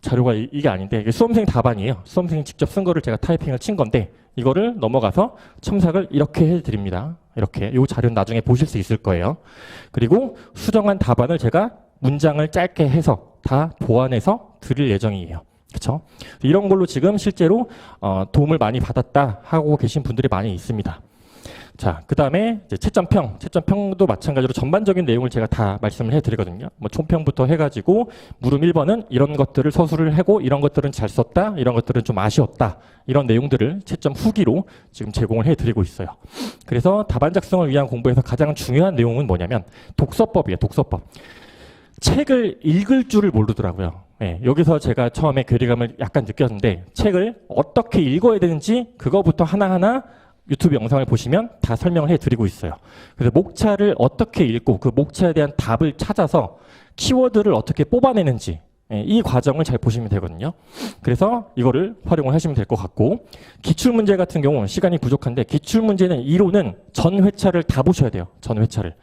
자료가 이게 아닌데 이게 수험생 답안이에요. 수험생이 직접 쓴 거를 제가 타이핑을 친 건데 이거를 넘어가서 첨삭을 이렇게 해드립니다. 이렇게 이 자료는 나중에 보실 수 있을 거예요. 그리고 수정한 답안을 제가 문장을 짧게 해서 다 보완해서 드릴 예정이에요. 그렇죠? 이런 걸로 지금 실제로 도움을 많이 받았다 하고 계신 분들이 많이 있습니다. 자, 그 다음에 채점평도 마찬가지로 전반적인 내용을 제가 다 말씀을 해드리거든요. 뭐 총평부터 해가지고 물음 1번은 이런 것들을 서술을 하고 이런 것들은 잘 썼다, 이런 것들은 좀 아쉬웠다 이런 내용들을 채점 후기로 지금 제공을 해드리고 있어요. 그래서 답안 작성을 위한 공부에서 가장 중요한 내용은 뭐냐면 독서법이에요. 독서법. 책을 읽을 줄을 모르더라고요. 네, 여기서 제가 처음에 괴리감을 약간 느꼈는데 책을 어떻게 읽어야 되는지 그거부터 하나하나 유튜브 영상을 보시면 다 설명을 해드리고 있어요. 그래서 목차를 어떻게 읽고 그 목차에 대한 답을 찾아서 키워드를 어떻게 뽑아내는지 이 과정을 잘 보시면 되거든요. 그래서 이거를 활용을 하시면 될 것 같고 기출문제 같은 경우는 시간이 부족한데 기출문제는 이론은 전 회차를 다 보셔야 돼요. 전 회차를.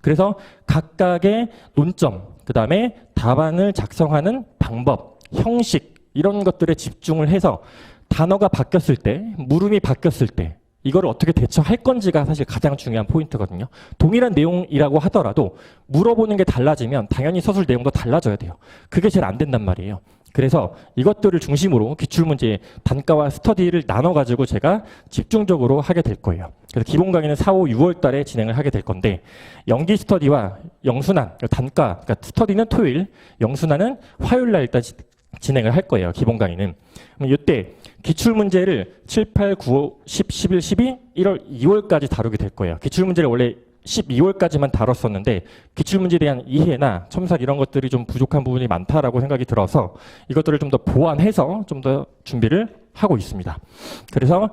그래서 각각의 논점, 그 다음에 답안을 작성하는 방법, 형식 이런 것들에 집중을 해서 단어가 바뀌었을 때, 물음이 바뀌었을 때 이거를 어떻게 대처할 건지가 사실 가장 중요한 포인트거든요. 동일한 내용이라고 하더라도 물어보는 게 달라지면 당연히 서술 내용도 달라져야 돼요. 그게 제일 안 된단 말이에요. 그래서 이것들을 중심으로 기출문제 단가와 스터디를 나눠가지고 제가 집중적으로 하게 될 거예요. 그래서 기본 강의는 4, 5, 6월 달에 진행을 하게 될 건데 연기 스터디와 영순환, 단가, 그러니까 스터디는 토요일, 영순환은 화요일 날 일단 진행을 할 거예요. 기본 강의는. 그럼 이때 기출문제를 7, 8, 9, 10, 11, 12, 1월, 2월까지 다루게 될 거예요. 기출문제를 원래 12월까지만 다뤘었는데 기출문제에 대한 이해나 첨삭 이런 것들이 좀 부족한 부분이 많다라고 생각이 들어서 이것들을 좀 더 보완해서 좀 더 준비를 하고 있습니다. 그래서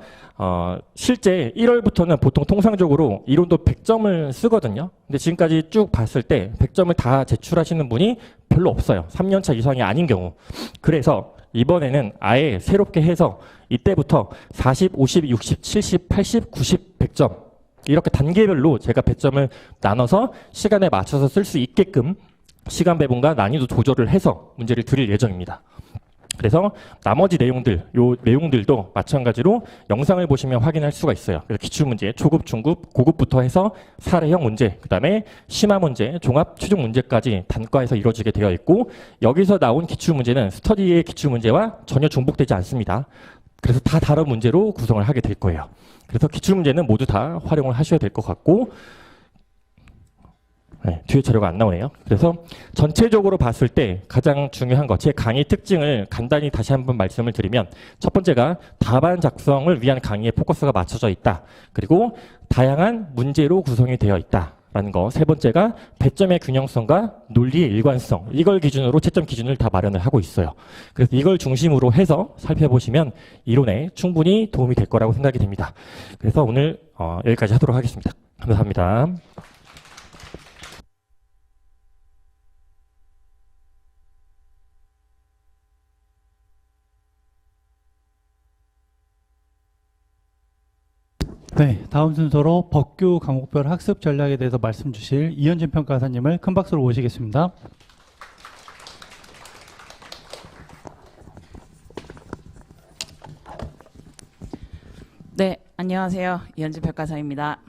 실제 1월부터는 보통 통상적으로 이론도 100점을 쓰거든요. 근데 지금까지 쭉 봤을 때 100점을 다 제출하시는 분이 별로 없어요. 3년차 이상이 아닌 경우. 그래서 이번에는 아예 새롭게 해서 이때부터 40, 50, 60, 70, 80, 90, 100점 이렇게 단계별로 제가 100점을 나눠서 시간에 맞춰서 쓸 수 있게끔 시간 배분과 난이도 조절을 해서 문제를 드릴 예정입니다. 그래서 나머지 내용들, 요 내용들도 마찬가지로 영상을 보시면 확인할 수가 있어요. 그래서 기출문제, 초급, 중급, 고급부터 해서 사례형 문제, 그 다음에 심화 문제, 종합, 최종 문제까지 단과에서 이루어지게 되어 있고 여기서 나온 기출문제는 스터디의 기출문제와 전혀 중복되지 않습니다. 그래서 다 다른 문제로 구성을 하게 될 거예요. 그래서 기출문제는 모두 다 활용을 하셔야 될 것 같고 네, 뒤에 자료가 안 나오네요. 그래서 전체적으로 봤을 때 가장 중요한 것, 제 강의 특징을 간단히 다시 한번 말씀을 드리면 첫 번째가 답안 작성을 위한 강의에 포커스가 맞춰져 있다. 그리고 다양한 문제로 구성이 되어 있다. 라는 거. 세 번째가 배점의 균형성과 논리의 일관성. 이걸 기준으로 채점 기준을 다 마련을 하고 있어요. 그래서 이걸 중심으로 해서 살펴보시면 이론에 충분히 도움이 될 거라고 생각이 됩니다. 그래서 오늘 여기까지 하도록 하겠습니다. 감사합니다. 네, 다음 순서로 법규 과목별 학습 전략에 대해서 말씀 주실 이현진 평가사님을 큰 박수로 모시겠습니다. 네, 안녕하세요. 이현진 평가사입니다.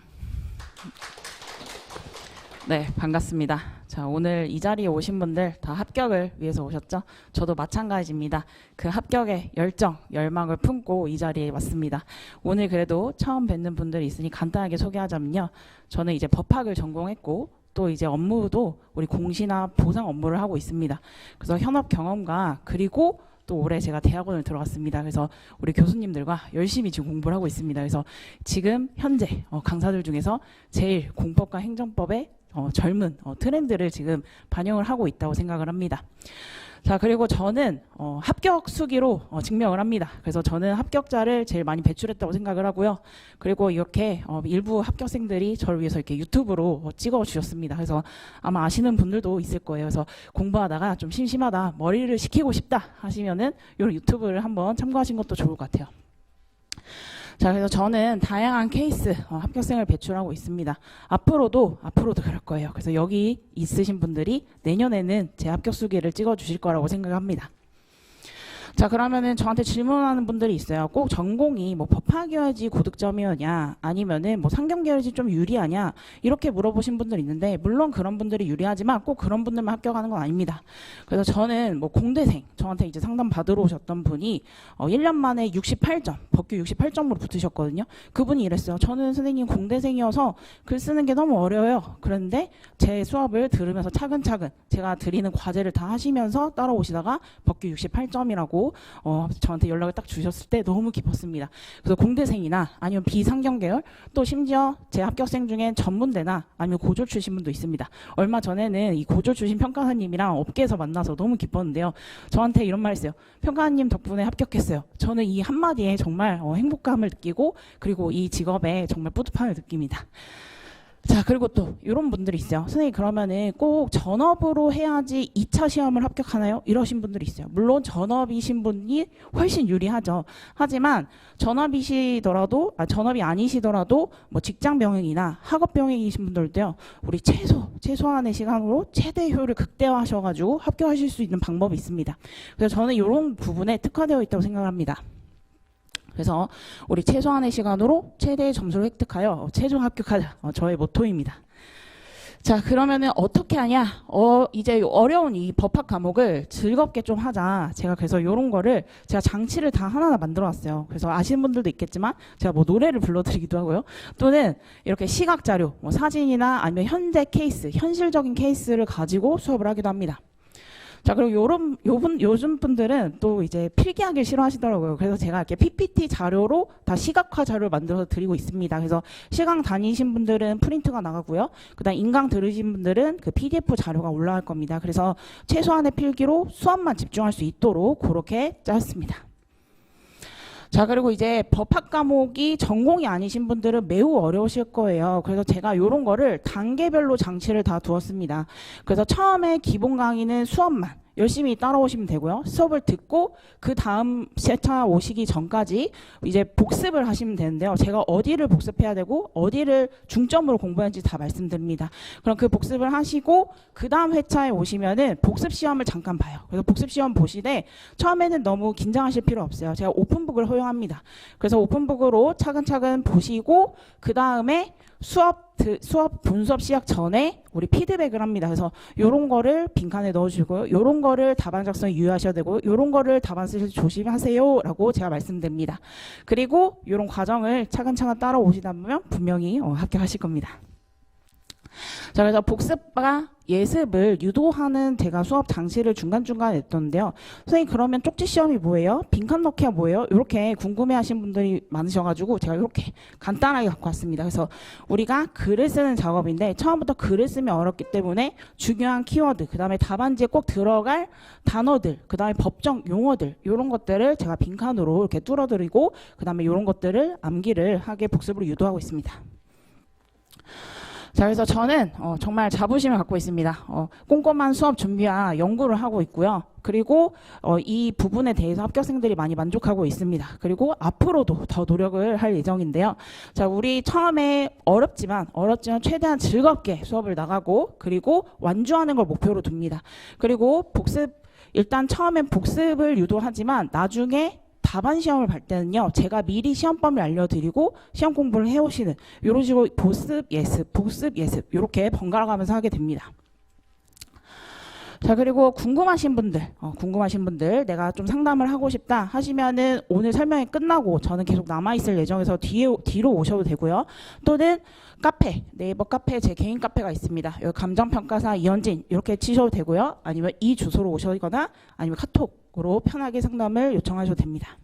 네, 반갑습니다. 자, 오늘 이 자리에 오신 분들 다 합격을 위해서 오셨죠? 저도 마찬가지입니다. 그 합격의 열정, 열망을 품고 이 자리에 왔습니다. 오늘 그래도 처음 뵙는 분들이 있으니 간단하게 소개하자면요. 저는 이제 법학을 전공했고 또 이제 업무도 우리 공시나 보상 업무를 하고 있습니다. 그래서 현업 경험과 그리고 또 올해 제가 대학원을 들어갔습니다. 그래서 우리 교수님들과 열심히 지금 공부를 하고 있습니다. 그래서 지금 현재 강사들 중에서 제일 공법과 행정법의 젊은 트렌드를 지금 반영을 하고 있다고 생각을 합니다. 자, 그리고 저는 합격 수기로 증명을 합니다. 그래서 저는 합격자를 제일 많이 배출했다고 생각을 하고요. 그리고 이렇게 일부 합격생들이 저를 위해서 이렇게 유튜브로 찍어 주셨습니다. 그래서 아마 아시는 분들도 있을 거예요. 그래서 공부하다가 좀 심심하다, 머리를 식히고 싶다 하시면은 이런 유튜브를 한번 참고하신 것도 좋을 것 같아요. 자, 그래서 저는 다양한 케이스 합격생을 배출하고 있습니다. 앞으로도 그럴 거예요. 그래서 여기 있으신 분들이 내년에는 제 합격 수기를 찍어 주실 거라고 생각합니다. 자, 그러면은 저한테 질문하는 분들이 있어요. 꼭 전공이 뭐 법학이어야지 고득점이었냐, 아니면은 뭐 상경계열이 좀 유리하냐, 이렇게 물어보신 분들이 있는데, 물론 그런 분들이 유리하지만 꼭 그런 분들만 합격하는 건 아닙니다. 그래서 저는 뭐 공대생, 저한테 이제 상담 받으러 오셨던 분이 1년 만에 68점, 법규 68점으로 붙으셨거든요. 그분이 이랬어요. 저는 선생님 공대생이어서 글 쓰는 게 너무 어려워요. 그런데 제 수업을 들으면서 차근차근 제가 드리는 과제를 다 하시면서 따라오시다가 법규 68점이라고 저한테 연락을 딱 주셨을 때 너무 기뻤습니다. 그래서 공대생이나 아니면 비상경 계열, 또 심지어 제 합격생 중에 전문대나 아니면 고졸 출신 분도 있습니다. 얼마 전에는 이 고졸 출신 평가사님이랑 업계에서 만나서 너무 기뻤는데요. 저한테 이런 말 했어요. 평가사님 덕분에 합격했어요. 저는 이 한마디에 정말 행복감을 느끼고 그리고 이 직업에 정말 뿌듯함을 느낍니다. 자, 그리고 또 이런 분들이 있어요. 선생님, 그러면은 꼭 전업으로 해야지 2차 시험을 합격하나요? 이러신 분들이 있어요. 물론 전업이신 분이 훨씬 유리하죠. 하지만 전업이 아니시더라도 뭐 직장 병행이나 학업 병행이신 분들도요. 우리 최소한의 시간으로 최대 효율을 극대화하셔가지고 합격하실 수 있는 방법이 있습니다. 그래서 저는 이런 부분에 특화되어 있다고 생각을 합니다. 그래서 우리 최소한의 시간으로 최대의 점수를 획득하여 최종 합격하자, 저의 모토입니다. 자, 그러면은 어떻게 하냐? 이제 어려운 이 법학 과목을 즐겁게 좀 하자. 제가 그래서 이런 거를 제가 장치를 다 하나하나 만들어 놨어요. 그래서 아시는 분들도 있겠지만 제가 뭐 노래를 불러드리기도 하고요. 또는 이렇게 시각 자료, 뭐 사진이나 아니면 현재 케이스, 현실적인 케이스를 가지고 수업을 하기도 합니다. 자, 그리고 요즘 분들은 또 이제 필기하기 싫어하시더라고요. 그래서 제가 이렇게 PPT 자료로 다 시각화 자료를 만들어서 드리고 있습니다. 그래서 시강 다니신 분들은 프린트가 나가고요. 그다음 인강 들으신 분들은 그 PDF 자료가 올라갈 겁니다. 그래서 최소한의 필기로 수업만 집중할 수 있도록 그렇게 짰습니다. 자, 그리고 이제 법학 과목이 전공이 아니신 분들은 매우 어려우실 거예요. 그래서 제가 이런 거를 단계별로 장치를 다 두었습니다. 그래서 처음에 기본 강의는 수업만 열심히 따라오시면 되고요. 수업을 듣고 그 다음 세차 오시기 전까지 이제 복습을 하시면 되는데요. 제가 어디를 복습해야 되고 어디를 중점으로 공부해야지 다 말씀드립니다. 그럼 그 복습을 하시고 그 다음 회차에 오시면은 복습 시험을 잠깐 봐요. 그래서 복습 시험 보시되 처음에는 너무 긴장하실 필요 없어요. 제가 오픈북을 허용합니다. 그래서 오픈북으로 차근차근 보시고 그 다음에 본수업 시작 전에 우리 피드백을 합니다. 그래서 요런 거를 빈칸에 넣어주고요. 요런 거를 답안 작성에 유의하셔야 되고 요런 거를 답안 쓰실 때 조심하세요 라고 제가 말씀드립니다. 그리고 요런 과정을 차근차근 따라오시다 보면 분명히 합격하실 겁니다. 자, 그래서 복습과 예습을 유도하는 제가 수업 장치를 중간중간 냈던데요. 선생님, 그러면 쪽지 시험이 뭐예요? 빈칸 넣기가 뭐예요? 이렇게 궁금해하신 분들이 많으셔가지고 제가 이렇게 간단하게 갖고 왔습니다. 그래서 우리가 글을 쓰는 작업인데 처음부터 글을 쓰면 어렵기 때문에 중요한 키워드, 그 다음에 답안지에 꼭 들어갈 단어들, 그 다음에 법정 용어들 이런 것들을 제가 빈칸으로 이렇게 뚫어드리고 그 다음에 이런 것들을 암기를 하게 복습으로 유도하고 있습니다. 자, 그래서 저는 정말 자부심을 갖고 있습니다. 꼼꼼한 수업 준비와 연구를 하고 있고요. 그리고 이 부분에 대해서 합격생들이 많이 만족하고 있습니다. 그리고 앞으로도 더 노력을 할 예정인데요. 자, 우리 처음에 어렵지만 최대한 즐겁게 수업을 나가고 그리고 완주하는 걸 목표로 둡니다. 그리고 일단 처음엔 복습을 유도하지만 나중에 답안 시험을 볼 때는요, 제가 미리 시험범위를 알려드리고 시험 공부를 해오시는 이런 식으로 복습 예습 이렇게 번갈아 가면서 하게 됩니다. 자, 그리고 궁금하신 분들 내가 좀 상담을 하고 싶다 하시면은 오늘 설명이 끝나고 저는 계속 남아있을 예정에서 뒤로 오셔도 되고요. 또는 카페, 네이버 카페, 제 개인 카페가 있습니다. 여기 감정평가사 이현진 이렇게 치셔도 되고요. 아니면 이 주소로 오시거나 아니면 카톡으로 편하게 상담을 요청하셔도 됩니다.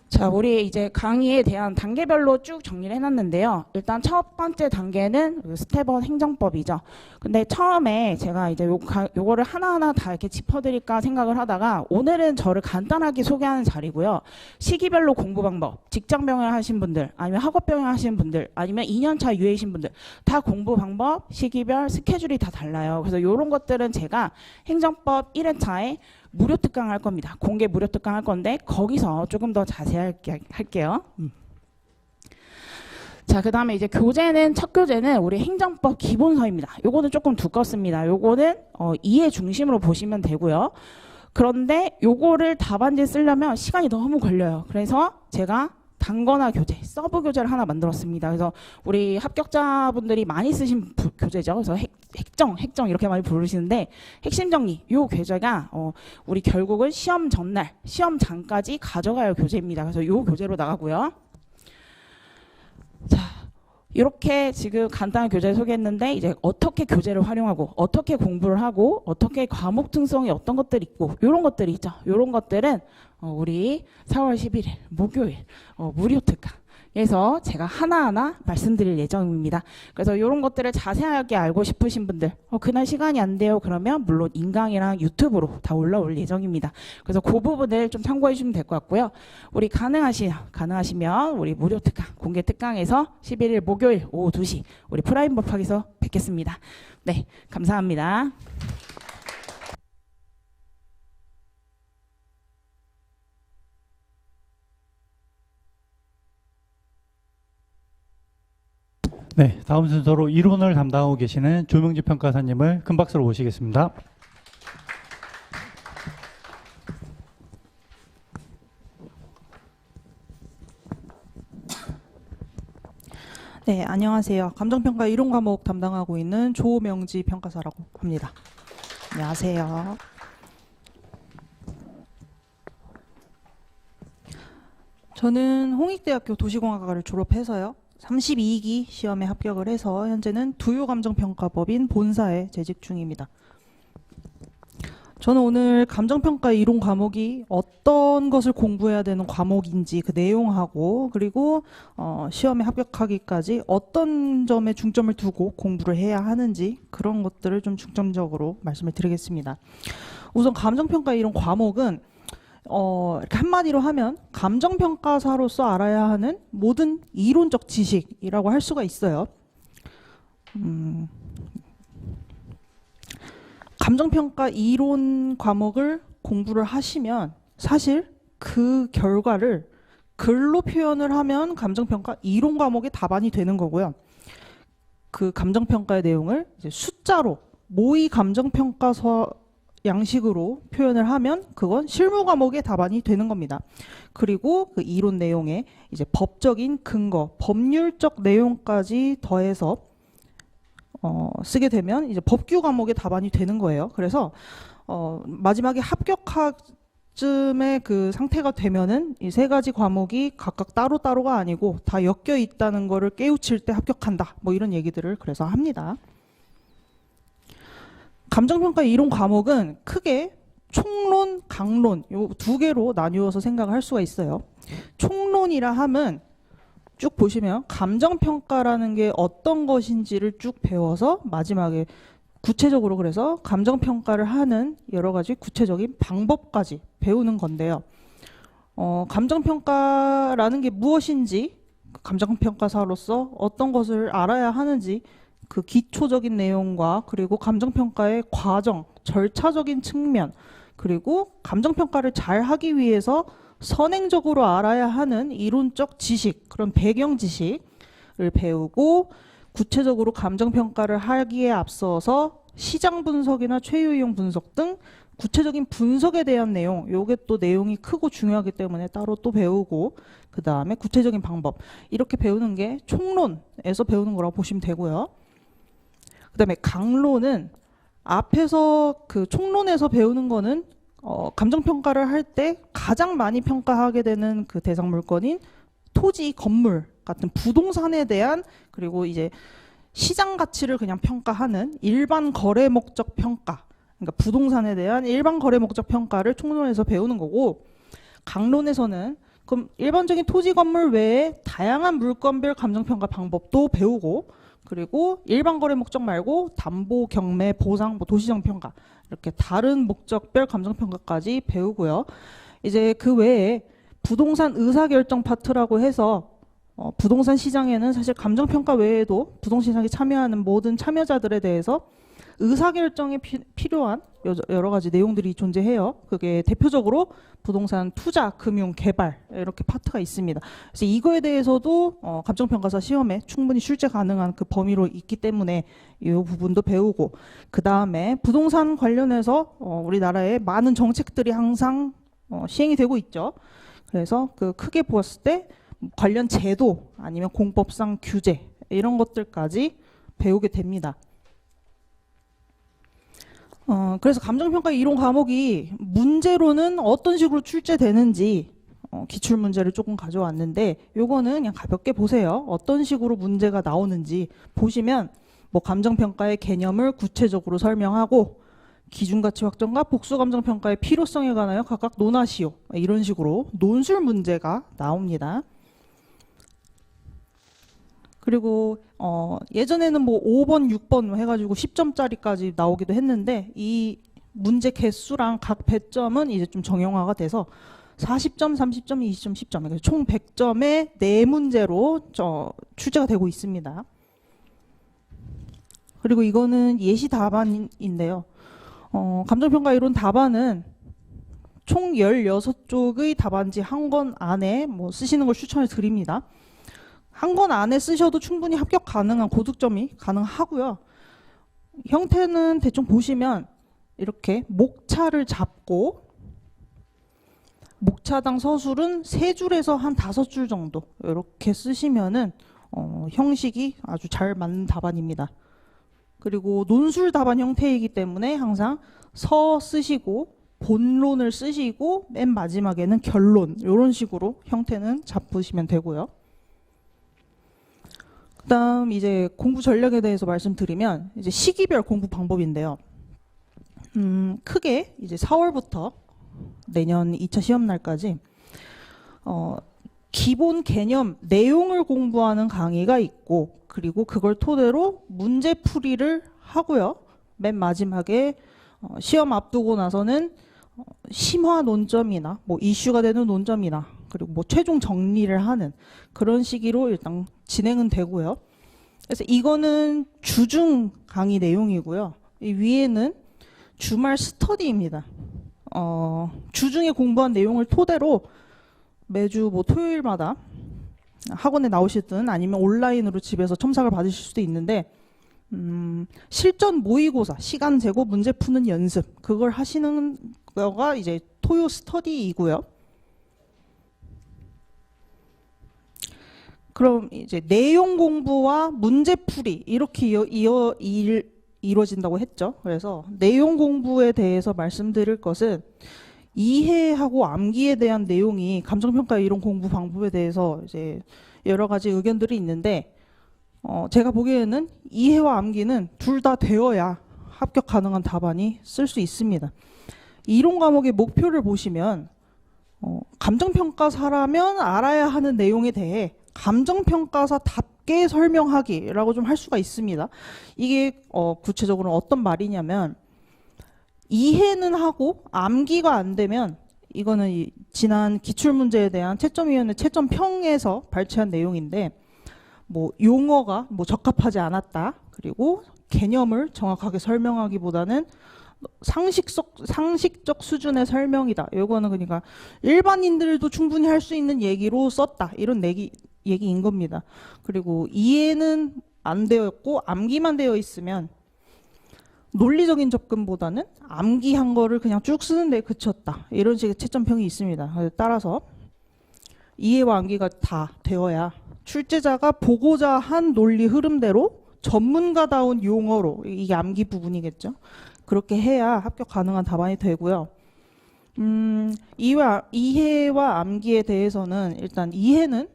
자, 우리 이제 강의에 대한 단계별로 쭉 정리를 해놨는데요. 일단 첫 번째 단계는 스텝 1 행정법이죠. 근데 처음에 제가 이제 요거를 하나하나 다 이렇게 짚어드릴까 생각을 하다가 오늘은 저를 간단하게 소개하는 자리고요. 시기별로 공부 방법, 직장 병행 하신 분들, 아니면 학업 병행 하신 분들, 아니면 2년차 유예이신 분들 다 공부 방법, 시기별, 스케줄이 다 달라요. 그래서 이런 것들은 제가 행정법 1회차에 무료 특강 할 겁니다. 공개 무료 특강 할 건데 거기서 조금 더 자세하게 할게요. 자, 그 다음에 이제 첫 교재는 우리 행정법 기본서입니다. 요거는 조금 두껍습니다. 요거는 이해 중심으로 보시면 되고요. 그런데 요거를 답안지에 쓰려면 시간이 너무 걸려요. 그래서 제가 단거나 교재, 서브 교재를 하나 만들었습니다. 그래서 우리 합격자분들이 많이 쓰신 교재죠. 그래서 핵정 이렇게 많이 부르시는데 핵심 정리, 요 교재가 우리 결국은 시험 전날, 시험 장까지 가져가야 할 교재입니다. 그래서 요 교재로 나가고요. 자, 이렇게 지금 간단한 교재를 소개했는데 이제 어떻게 교재를 활용하고 어떻게 공부를 하고 어떻게 과목 특성이 어떤 것들이 있고 이런 것들이 있죠. 이런 것들은 우리 4월 11일 목요일 무료 특강에서 제가 하나하나 말씀드릴 예정입니다. 그래서 이런 것들을 자세하게 알고 싶으신 분들 그날 시간이 안 돼요. 그러면 물론 인강이랑 유튜브로 다 올라올 예정입니다. 그래서 그 부분을 좀 참고해 주시면 될 것 같고요. 우리 가능하시면 우리 무료 특강, 공개 특강에서 11일 목요일 오후 2시 우리 프라임 법학에서 뵙겠습니다. 네, 감사합니다. 네, 다음 순서로 이론을 담당하고 계시는 조명지 평가사님을 큰 박수로 모시겠습니다. 네, 안녕하세요. 감정평가 이론 과목 담당하고 있는 조명지 평가사라고 합니다. 안녕하세요. 저는 홍익대학교 도시공학과를 졸업해서요. 32기 시험에 합격을 해서 현재는 두유감정평가법인 본사에 재직 중입니다. 저는 오늘 감정평가 이론 과목이 어떤 것을 공부해야 되는 과목인지 그 내용하고 그리고 시험에 합격하기까지 어떤 점에 중점을 두고 공부를 해야 하는지 그런 것들을 좀 중점적으로 말씀을 드리겠습니다. 우선 감정평가 이론 과목은 이렇게 한마디로 하면 감정평가사로서 알아야 하는 모든 이론적 지식이라고 할 수가 있어요. 감정평가 이론 과목을 공부를 하시면 사실 그 결과를 글로 표현을 하면 감정평가 이론 과목의 답안이 되는 거고요. 그 감정평가의 내용을 이제 숫자로 모의 감정평가서 양식으로 표현을 하면 그건 실무 과목의 답안이 되는 겁니다. 그리고 그 이론 내용에 이제 법적인 근거, 법률적 내용까지 더해서 쓰게 되면 이제 법규 과목의 답안이 되는 거예요. 그래서 마지막에 합격쯤의 그 상태가 되면은 이 세 가지 과목이 각각 따로따로가 아니고 다 엮여 있다는 거를 깨우칠 때 합격한다. 뭐 이런 얘기들을 그래서 합니다. 감정평가 이론 과목은 크게 총론, 강론 요 두 개로 나뉘어서 생각을 할 수가 있어요. 총론이라 함은 쭉 보시면 감정평가라는 게 어떤 것인지를 쭉 배워서 마지막에 구체적으로 그래서 감정평가를 하는 여러 가지 구체적인 방법까지 배우는 건데요. 감정평가라는 게 무엇인지 감정평가사로서 어떤 것을 알아야 하는지 그 기초적인 내용과 그리고 감정평가의 과정, 절차적인 측면 그리고 감정평가를 잘 하기 위해서 선행적으로 알아야 하는 이론적 지식, 그런 배경 지식을 배우고 구체적으로 감정평가를 하기에 앞서서 시장 분석이나 최유형 분석 등 구체적인 분석에 대한 내용, 요게 또 내용이 크고 중요하기 때문에 따로 또 배우고 그 다음에 구체적인 방법 이렇게 배우는 게 총론에서 배우는 거라고 보시면 되고요. 그 다음에 강론은 앞에서 그 총론에서 배우는 거는 감정평가를 할 때 가장 많이 평가하게 되는 그 대상 물건인 토지, 건물 같은 부동산에 대한, 그리고 이제 시장 가치를 그냥 평가하는 일반 거래 목적 평가, 그러니까 부동산에 대한 일반 거래 목적 평가를 총론에서 배우는 거고, 강론에서는 그럼 일반적인 토지, 건물 외에 다양한 물건별 감정평가 방법도 배우고, 그리고 일반 거래 목적 말고 담보, 경매, 보상, 뭐 도시정 평가 이렇게 다른 목적별 감정평가까지 배우고요. 이제 그 외에 부동산 의사결정 파트라고 해서 부동산 시장에는 사실 감정평가 외에도 부동산 시장에 참여하는 모든 참여자들에 대해서 의사결정에 필요한 여러 가지 내용들이 존재해요. 그게 대표적으로 부동산 투자, 금융, 개발 이렇게 파트가 있습니다. 그래서 이거에 대해서도 감정평가사 시험에 충분히 출제 가능한 그 범위로 있기 때문에 이 부분도 배우고, 그 다음에 부동산 관련해서 우리나라에 많은 정책들이 항상 시행이 되고 있죠. 그래서 그 크게 보았을 때 관련 제도 아니면 공법상 규제 이런 것들까지 배우게 됩니다. 그래서 감정평가 이론 과목이 문제로는 어떤 식으로 출제되는지 기출문제를 조금 가져왔는데, 요거는 그냥 가볍게 보세요. 어떤 식으로 문제가 나오는지 보시면 뭐 감정평가의 개념을 구체적으로 설명하고 기준가치 확정과 복수감정평가의 필요성에 관하여 각각 논하시오, 이런 식으로 논술 문제가 나옵니다. 그리고 예전에는 뭐 5번, 6번 해가지고 10점짜리까지 나오기도 했는데, 이 문제 개수랑 각 배점은 이제 좀 정형화가 돼서 40점, 30점, 20점, 10점, 그래서 총 100점의 4문제로 출제가 되고 있습니다. 그리고 이거는 예시 답안인데요. 감정평가 이론 답안은 총 16쪽의 답안지 한 권 안에 뭐 쓰시는 걸 추천을 드립니다. 한 권 안에 쓰셔도 충분히 합격 가능한 고득점이 가능하고요. 형태는 대충 보시면 이렇게 목차를 잡고 목차당 서술은 3줄에서 한 5줄 정도 이렇게 쓰시면은 형식이 아주 잘 맞는 답안입니다. 그리고 논술 답안 형태이기 때문에 항상 서 쓰시고 본론을 쓰시고 맨 마지막에는 결론, 이런 식으로 형태는 잡으시면 되고요. 그다음 이제 공부 전략에 대해서 말씀드리면 이제 시기별 공부 방법인데요. 크게 이제 4월부터 내년 2차 시험 날까지 기본 개념 내용을 공부하는 강의가 있고, 그리고 그걸 토대로 문제풀이를 하고요. 맨 마지막에 시험 앞두고 나서는 심화 논점이나 뭐 이슈가 되는 논점이나 그리고 뭐 최종 정리를 하는 그런 시기로 일단 진행은 되고요. 그래서 이거는 주중 강의 내용이고요. 이 위에는 주말 스터디입니다. 주중에 공부한 내용을 토대로 매주 뭐 토요일마다 학원에 나오시든 아니면 온라인으로 집에서 첨삭을 받으실 수도 있는데, 실전 모의고사, 시간 재고, 문제 푸는 연습, 그걸 하시는 거가 이제 토요 스터디이고요. 그럼 이제 내용 공부와 문제풀이 이렇게 이루어진다고 했죠. 그래서 내용 공부에 대해서 말씀드릴 것은 이해하고 암기에 대한 내용이 감정평가 이론 공부 방법에 대해서 이제 여러 가지 의견들이 있는데, 제가 보기에는 이해와 암기는 둘 다 되어야 합격 가능한 답안이 쓸 수 있습니다. 이론 과목의 목표를 보시면 감정평가사라면 알아야 하는 내용에 대해 감정평가사답게 설명하기라고 좀 할 수가 있습니다. 이게 구체적으로 어떤 말이냐면, 이해는 하고 암기가 안 되면 이거는 지난 기출문제에 대한 채점위원회 채점평에서 발췌한 내용인데, 뭐 용어가 뭐 적합하지 않았다, 그리고 개념을 정확하게 설명하기보다는 상식적 수준의 설명이다. 이거는 그러니까 일반인들도 충분히 할 수 있는 얘기로 썼다, 이런 얘기인 겁니다. 그리고 이해는 안 되어 있고 암기만 되어 있으면 논리적인 접근보다는 암기한 거를 그냥 쭉 쓰는 데 그쳤다, 이런 식의 채점평이 있습니다. 따라서 이해와 암기가 다 되어야 출제자가 보고자 한 논리 흐름대로 전문가다운 용어로, 이게 암기 부분이겠죠. 그렇게 해야 합격 가능한 답안이 되고요. 이해와 암기에 대해서는 일단 이해는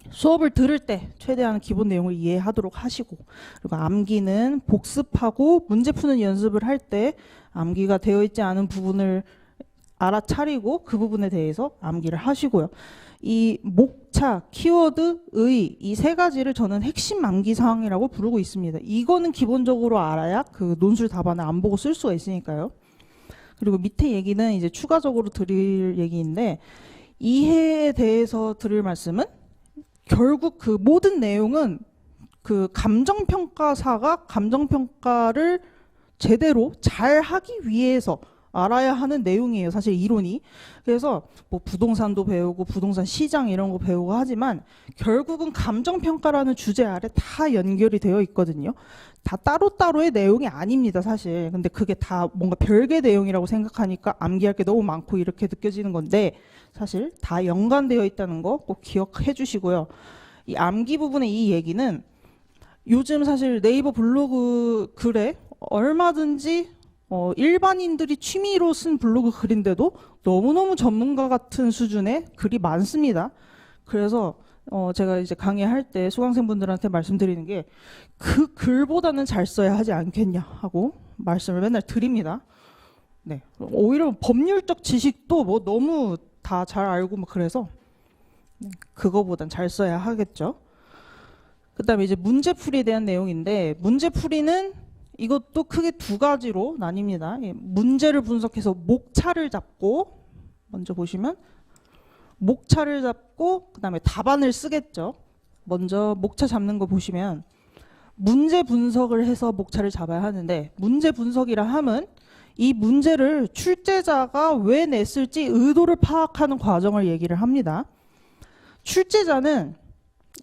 수업을 들을 때 최대한 기본 내용을 이해하도록 하시고, 그리고 암기는 복습하고 문제 푸는 연습을 할 때 암기가 되어 있지 않은 부분을 알아차리고 그 부분에 대해서 암기를 하시고요. 이 목차, 키워드, 의 이 세 가지를 저는 핵심 암기 사항이라고 부르고 있습니다. 이거는 기본적으로 알아야 그 논술 답안을 안 보고 쓸 수가 있으니까요. 그리고 밑에 얘기는 이제 추가적으로 드릴 얘기인데, 이해에 대해서 드릴 말씀은 결국 그 모든 내용은 그 감정평가사가 감정평가를 제대로 잘 하기 위해서 알아야 하는 내용이에요. 사실 이론이. 그래서 뭐 부동산도 배우고 부동산 시장 이런 거 배우고 하지만 결국은 감정평가라는 주제 아래 다 연결이 되어 있거든요. 다 따로따로의 내용이 아닙니다, 사실. 근데 그게 다 뭔가 별개 내용이라고 생각하니까 암기할 게 너무 많고 이렇게 느껴지는 건데, 사실 다 연관되어 있다는 거 꼭 기억해 주시고요. 이 암기 부분의 이 얘기는 요즘 사실 네이버 블로그 글에 얼마든지 일반인들이 취미로 쓴 블로그 글인데도 너무너무 전문가 같은 수준의 글이 많습니다. 그래서 제가 이제 강의할 때 수강생분들한테 말씀드리는 게, 그 글보다는 잘 써야 하지 않겠냐 하고 말씀을 맨날 드립니다. 네. 오히려 법률적 지식도 뭐 너무 다 잘 알고 뭐 그래서 그거보단 잘 써야 하겠죠. 그다음에 이제 문제풀이에 대한 내용인데, 문제풀이는 이것도 크게 두 가지로 나뉩니다. 예, 문제를 분석해서 목차를 잡고, 먼저 보시면 목차를 잡고 그다음에 답안을 쓰겠죠. 먼저 목차 잡는 거 보시면 문제 분석을 해서 목차를 잡아야 하는데, 문제 분석이라 함은 이 문제를 출제자가 왜 냈을지 의도를 파악하는 과정을 얘기를 합니다. 출제자는,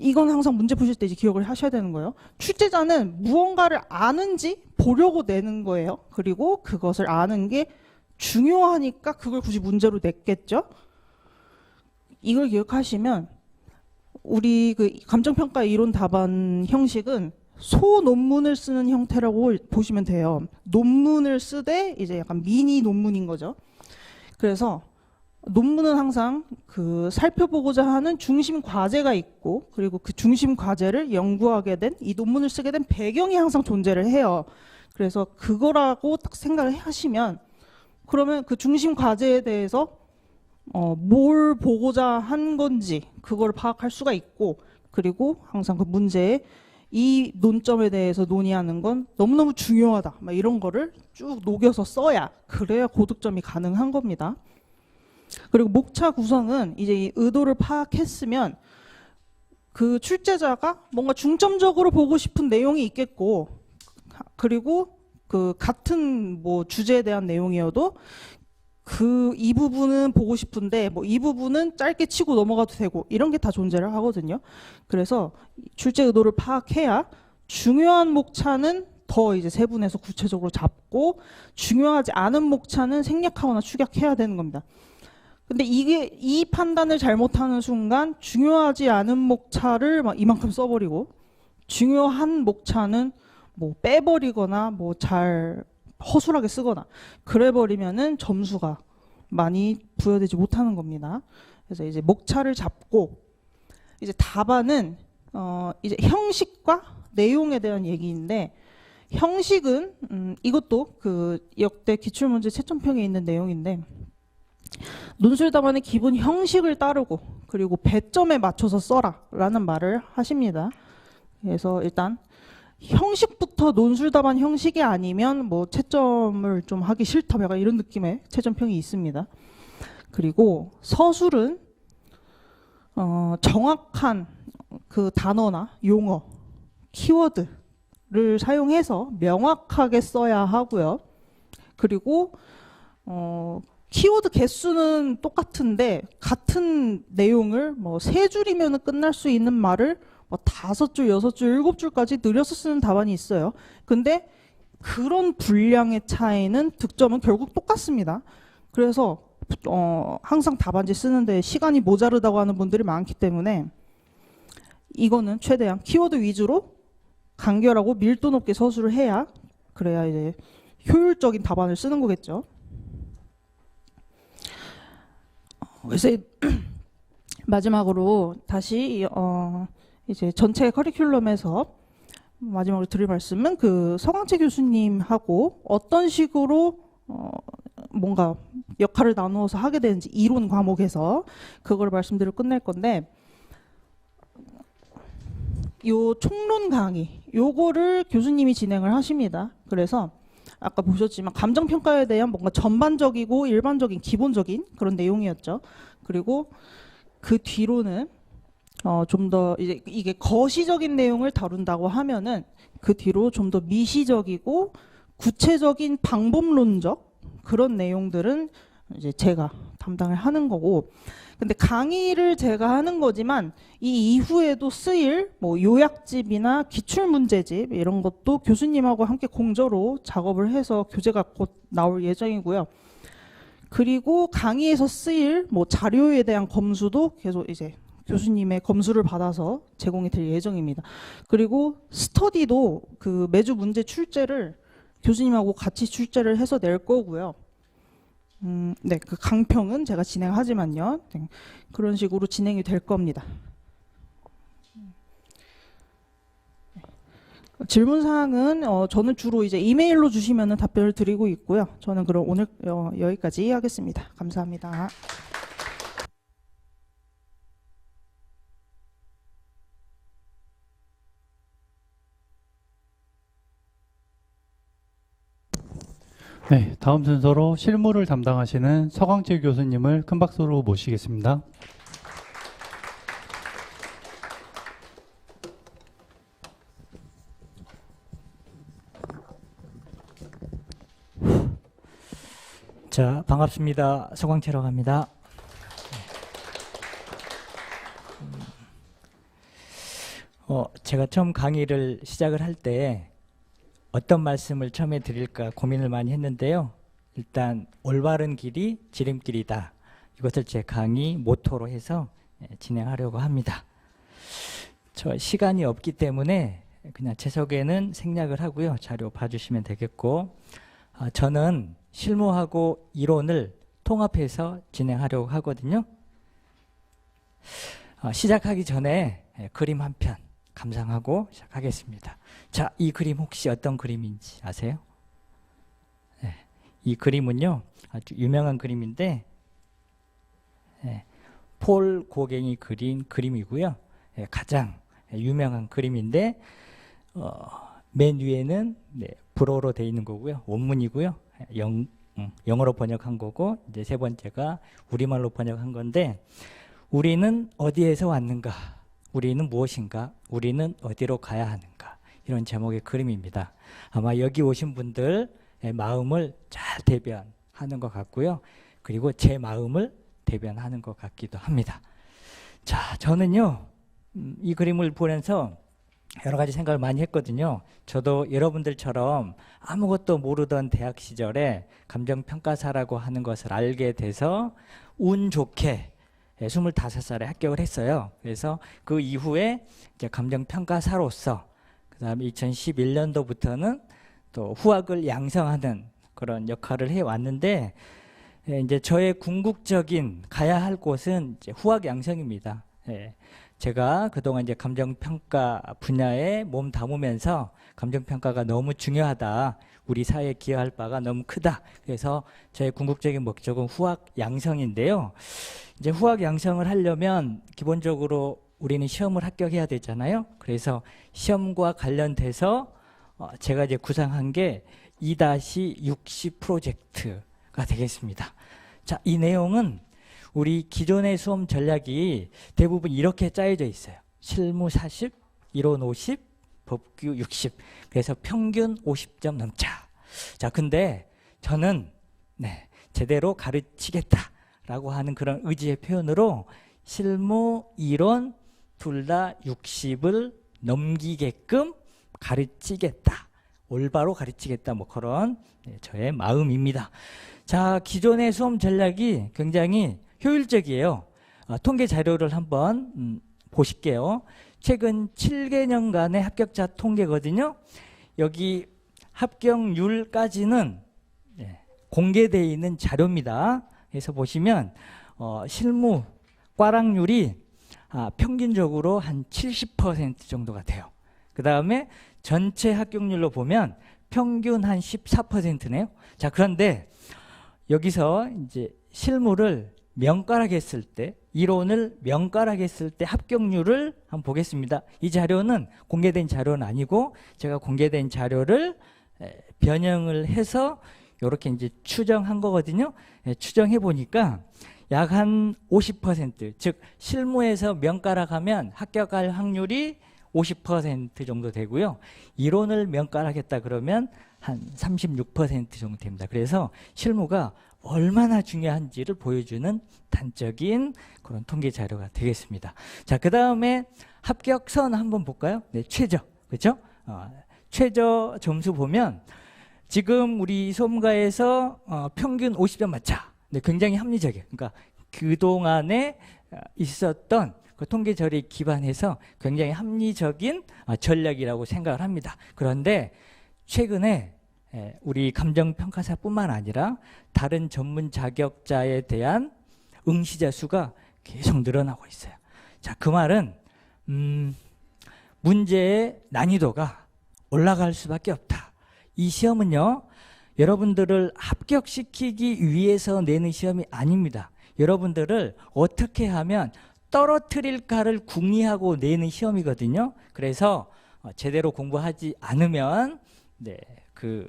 이건 항상 문제 푸실 때 이제 기억을 하셔야 되는 거예요. 출제자는 무언가를 아는지 보려고 내는 거예요. 그리고 그것을 아는 게 중요하니까 그걸 굳이 문제로 냈겠죠. 이걸 기억하시면 우리 그 감정평가 이론 답안 형식은 소논문을 쓰는 형태라고 보시면 돼요. 논문을 쓰되 이제 약간 미니 논문인 거죠. 그래서 논문은 항상 그 살펴보고자 하는 중심 과제가 있고, 그리고 그 중심 과제를 연구하게 된, 이 논문을 쓰게 된 배경이 항상 존재를 해요. 그래서 그거라고 딱 생각을 하시면, 그러면 그 중심 과제에 대해서 뭘 보고자 한 건지 그걸 파악할 수가 있고, 그리고 항상 그 문제에 이 논점에 대해서 논의하는 건 너무너무 중요하다, 막 이런 거를 쭉 녹여서 써야, 그래야 고득점이 가능한 겁니다. 그리고 목차 구성은 이제 이 의도를 파악했으면 그 출제자가 뭔가 중점적으로 보고 싶은 내용이 있겠고, 그리고 그 같은 뭐 주제에 대한 내용이어도 그 이 부분은 보고 싶은데 뭐 이 부분은 짧게 치고 넘어가도 되고, 이런 게 다 존재를 하거든요. 그래서 출제 의도를 파악해야 중요한 목차는 더 이제 세분해서 구체적으로 잡고, 중요하지 않은 목차는 생략하거나 축약해야 되는 겁니다. 근데 이게 이 판단을 잘못하는 순간 중요하지 않은 목차를 막 이만큼 써버리고, 중요한 목차는 뭐 빼버리거나 뭐 잘 허술하게 쓰거나 그래버리면은 점수가 많이 부여되지 못하는 겁니다. 그래서 이제 목차를 잡고, 이제 답안은 이제 형식과 내용에 대한 얘기인데, 형식은 이것도 그 역대 기출문제 채점평에 있는 내용인데, 논술 답안의 기본 형식을 따르고 그리고 배점에 맞춰서 써라 라는 말을 하십니다. 그래서 일단 형식부터 논술 답안 형식이 아니면 뭐 채점을 좀 하기 싫다, 약간 이런 느낌의 채점평이 있습니다. 그리고 서술은 정확한 그 단어나 용어, 키워드를 사용해서 명확하게 써야 하고요. 그리고 키워드 개수는 똑같은데 같은 내용을 뭐 3줄이면 끝날 수 있는 말을 뭐 5줄, 6줄, 7줄까지 늘려서 쓰는 답안이 있어요. 근데 그런 분량의 차이는 득점은 결국 똑같습니다. 그래서 항상 답안지 쓰는데 시간이 모자르다고 하는 분들이 많기 때문에 이거는 최대한 키워드 위주로 간결하고 밀도 높게 서술을 해야, 그래야 이제 효율적인 답안을 쓰는 거겠죠. 그래서 마지막으로 다시 이제 전체 커리큘럼에서 마지막으로 드릴 말씀은 그 서광채 교수님하고 어떤 식으로 뭔가 역할을 나누어서 하게 되는지 이론 과목에서 그걸 말씀드리고 끝낼 건데, 요 총론 강의 요거를 교수님이 진행을 하십니다. 그래서 아까 보셨지만 감정평가에 대한 뭔가 전반적이고 일반적인 기본적인 그런 내용이었죠. 그리고 그 뒤로는 좀 더 이제 이게 거시적인 내용을 다룬다고 하면은 그 뒤로 좀 더 미시적이고 구체적인 방법론적 그런 내용들은 이제 제가 담당을 하는 거고, 근데 강의를 제가 하는 거지만 이 이후에도 쓰일 뭐 요약집이나 기출문제집 이런 것도 교수님하고 함께 공저로 작업을 해서 교재가 곧 나올 예정이고요. 그리고 강의에서 쓰일 뭐 자료에 대한 검수도 계속 이제 교수님의 검수를 받아서 제공이 될 예정입니다. 그리고 스터디도 그 매주 문제 출제를 교수님하고 같이 출제를 해서 낼 거고요. 네, 그 강평은 제가 진행하지만요. 네, 그런 식으로 진행이 될 겁니다. 질문 사항은 저는 주로 이제 이메일로 주시면 답변을 드리고 있고요. 저는 그럼 오늘 여기까지 하겠습니다. 감사합니다. 네, 다음 순서로 실무를 담당하시는 서광채 교수님을 큰 박수로 모시겠습니다. 자, 반갑습니다. 서광채라고 합니다. 제가 처음 강의를 시작을 할 때 어떤 말씀을 처음에 드릴까 고민을 많이 했는데요. 일단 올바른 길이 지름길이다. 이것을 제 강의 모토로 해서 진행하려고 합니다. 저 시간이 없기 때문에 그냥 제 소개는 생략을 하고요. 자료 봐주시면 되겠고, 저는 실무하고 이론을 통합해서 진행하려고 하거든요. 시작하기 전에 그림 한 편 감상하고 시작하겠습니다. 자, 이 그림 혹시 어떤 그림인지 아세요? 네, 이 그림은요 아주 유명한 그림인데, 폴 고갱이 그린 그림이고요. 가장 유명한 그림인데, 맨 위에는 불어로 되어 있는 거고요. 원문이고요. 영어로 번역한 거고, 이제 세 번째가 우리말로 번역한 건데, 우리는 어디에서 왔는가? 우리는 무엇인가? 우리는 어디로 가야 하는가? 이런 제목의 그림입니다. 아마 여기 오신 분들의 마음을 잘 대변하는 것 같고요. 그리고 제 마음을 대변하는 것 같기도 합니다. 자, 저는요, 이 그림을 보면서 여러 가지 생각을 많이 했거든요. 저도 여러분들처럼 아무것도 모르던 대학 시절에 감정평가사라고 하는 것을 알게 돼서 운 좋게 25살에 합격을 했어요. 그래서 그 이후에 이제 감정평가사로서 그다음에 2011년도부터는 또 후학을 양성하는 그런 역할을 해왔는데, 이제 저의 궁극적인 가야 할 곳은 이제 후학 양성입니다. 제가 그동안 이제 감정평가 분야에 몸 담으면서 감정평가가 너무 중요하다. 우리 사회에 기여할 바가 너무 크다. 그래서 저의 궁극적인 목적은 후학 양성인데요. 이제 후학 양성을 하려면 기본적으로 우리는 시험을 합격해야 되잖아요. 그래서 시험과 관련돼서 제가 이제 구상한 게 2-60 프로젝트가 되겠습니다. 자, 이 내용은 우리 기존의 수험 전략이 대부분 이렇게 짜여져 있어요. 실무 40, 이론 50, 법규 60. 그래서 평균 50점 넘자. 자, 근데 저는 제대로 가르치겠다라고 하는 그런 의지의 표현으로 실무, 이론 둘 다 60을 넘기게끔 가르치겠다. 올바로 가르치겠다. 뭐 그런 저의 마음입니다. 자, 기존의 수험 전략이 굉장히 효율적이에요. 통계 자료를 한번 보실게요. 최근 7개년간의 합격자 통계거든요. 여기 합격률까지는 공개되어 있는 자료입니다. 그래서 보시면 실무 꽈락률이 평균적으로 한 70% 정도가 돼요. 그 다음에 전체 합격률로 보면 평균 한 14%네요. 자, 그런데 여기서 이제 실무를 명가락했을 때, 이론을 명가락했을 때 합격률을 한번 보겠습니다. 이 자료는 공개된 자료는 아니고 제가 공개된 자료를 변형을 해서 이렇게 이제 추정한 거거든요. 추정해 보니까 약 한 50%, 즉 실무에서 명가락하면 합격할 확률이 50% 정도 되고요. 이론을 명가락했다 그러면 한 36% 정도 됩니다. 그래서 실무가 얼마나 중요한지를 보여주는 단적인 그런 통계 자료가 되겠습니다. 자, 그 다음에 합격선 한번 볼까요? 네, 최저, 그렇죠? 최저 점수 보면 지금 우리 소음과에서 평균 50점 맞자. 네, 굉장히 합리적이에요. 그러니까 그동안에 있었던 그 통계 자료에 기반해서 굉장히 합리적인 전략이라고 생각을 합니다. 그런데 최근에 우리 감정평가사뿐만 아니라 다른 전문 자격자에 대한 응시자 수가 계속 늘어나고 있어요. 자, 그 말은 문제의 난이도가 올라갈 수밖에 없다. 이 시험은요, 여러분들을 합격시키기 위해서 내는 시험이 아닙니다. 여러분들을 어떻게 하면 떨어뜨릴까를 궁리하고 내는 시험이거든요. 그래서 제대로 공부하지 않으면 그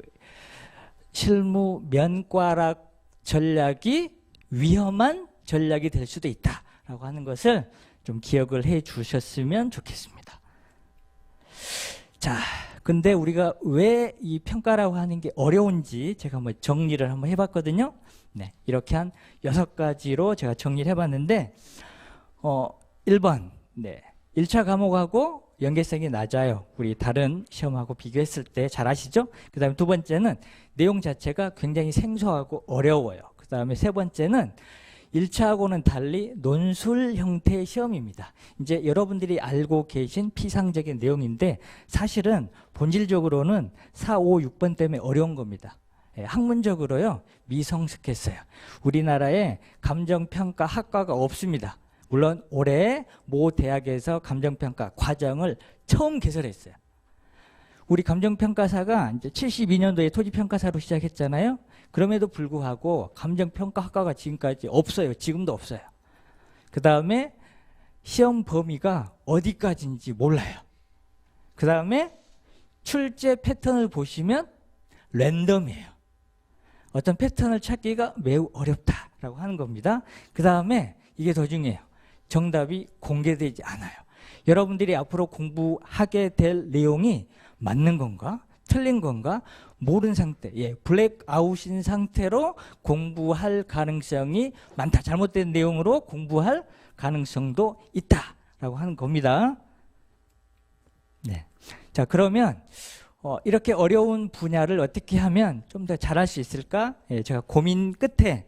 실무 면과락 전략이 위험한 전략이 될 수도 있다라고 하는 것을 좀 기억을 해 주셨으면 좋겠습니다. 자, 근데 우리가 왜 이 평가라고 하는 게 어려운지 제가 한번 정리를 한번 해봤거든요. 네, 이렇게 한 6가지로 제가 정리를 해봤는데 1번, 1차 과목하고 연계성이 낮아요. 우리 다른 시험하고 비교했을 때 잘 아시죠? 그 다음에 두 번째는 내용 자체가 굉장히 생소하고 어려워요. 그 다음에 세 번째는 1차하고는 달리 논술 형태의 시험입니다. 이제 여러분들이 알고 계신 피상적인 내용인데 사실은 본질적으로는 4, 5, 6번 때문에 어려운 겁니다. 학문적으로요, 미성숙했어요. 우리나라에 감정평가 학과가 없습니다. 물론 올해 모 대학에서 감정평가 과정을 처음 개설했어요. 우리 감정평가사가 이제 72년도에 토지평가사로 시작했잖아요. 그럼에도 불구하고 감정평가 학과가 지금까지 없어요. 지금도 없어요. 그 다음에 시험 범위가 어디까지인지 몰라요. 그 다음에 출제 패턴을 보시면 랜덤이에요. 어떤 패턴을 찾기가 매우 어렵다라고 하는 겁니다. 그 다음에 이게 더 중요해요. 정답이 공개되지 않아요. 여러분들이 앞으로 공부하게 될 내용이 맞는 건가? 틀린 건가? 모르는 상태, 블랙아웃인 상태로 공부할 가능성이 많다. 잘못된 내용으로 공부할 가능성도 있다라고 하는 겁니다. 네. 자, 그러면 이렇게 어려운 분야를 어떻게 하면 좀 더 잘할 수 있을까? 제가 고민 끝에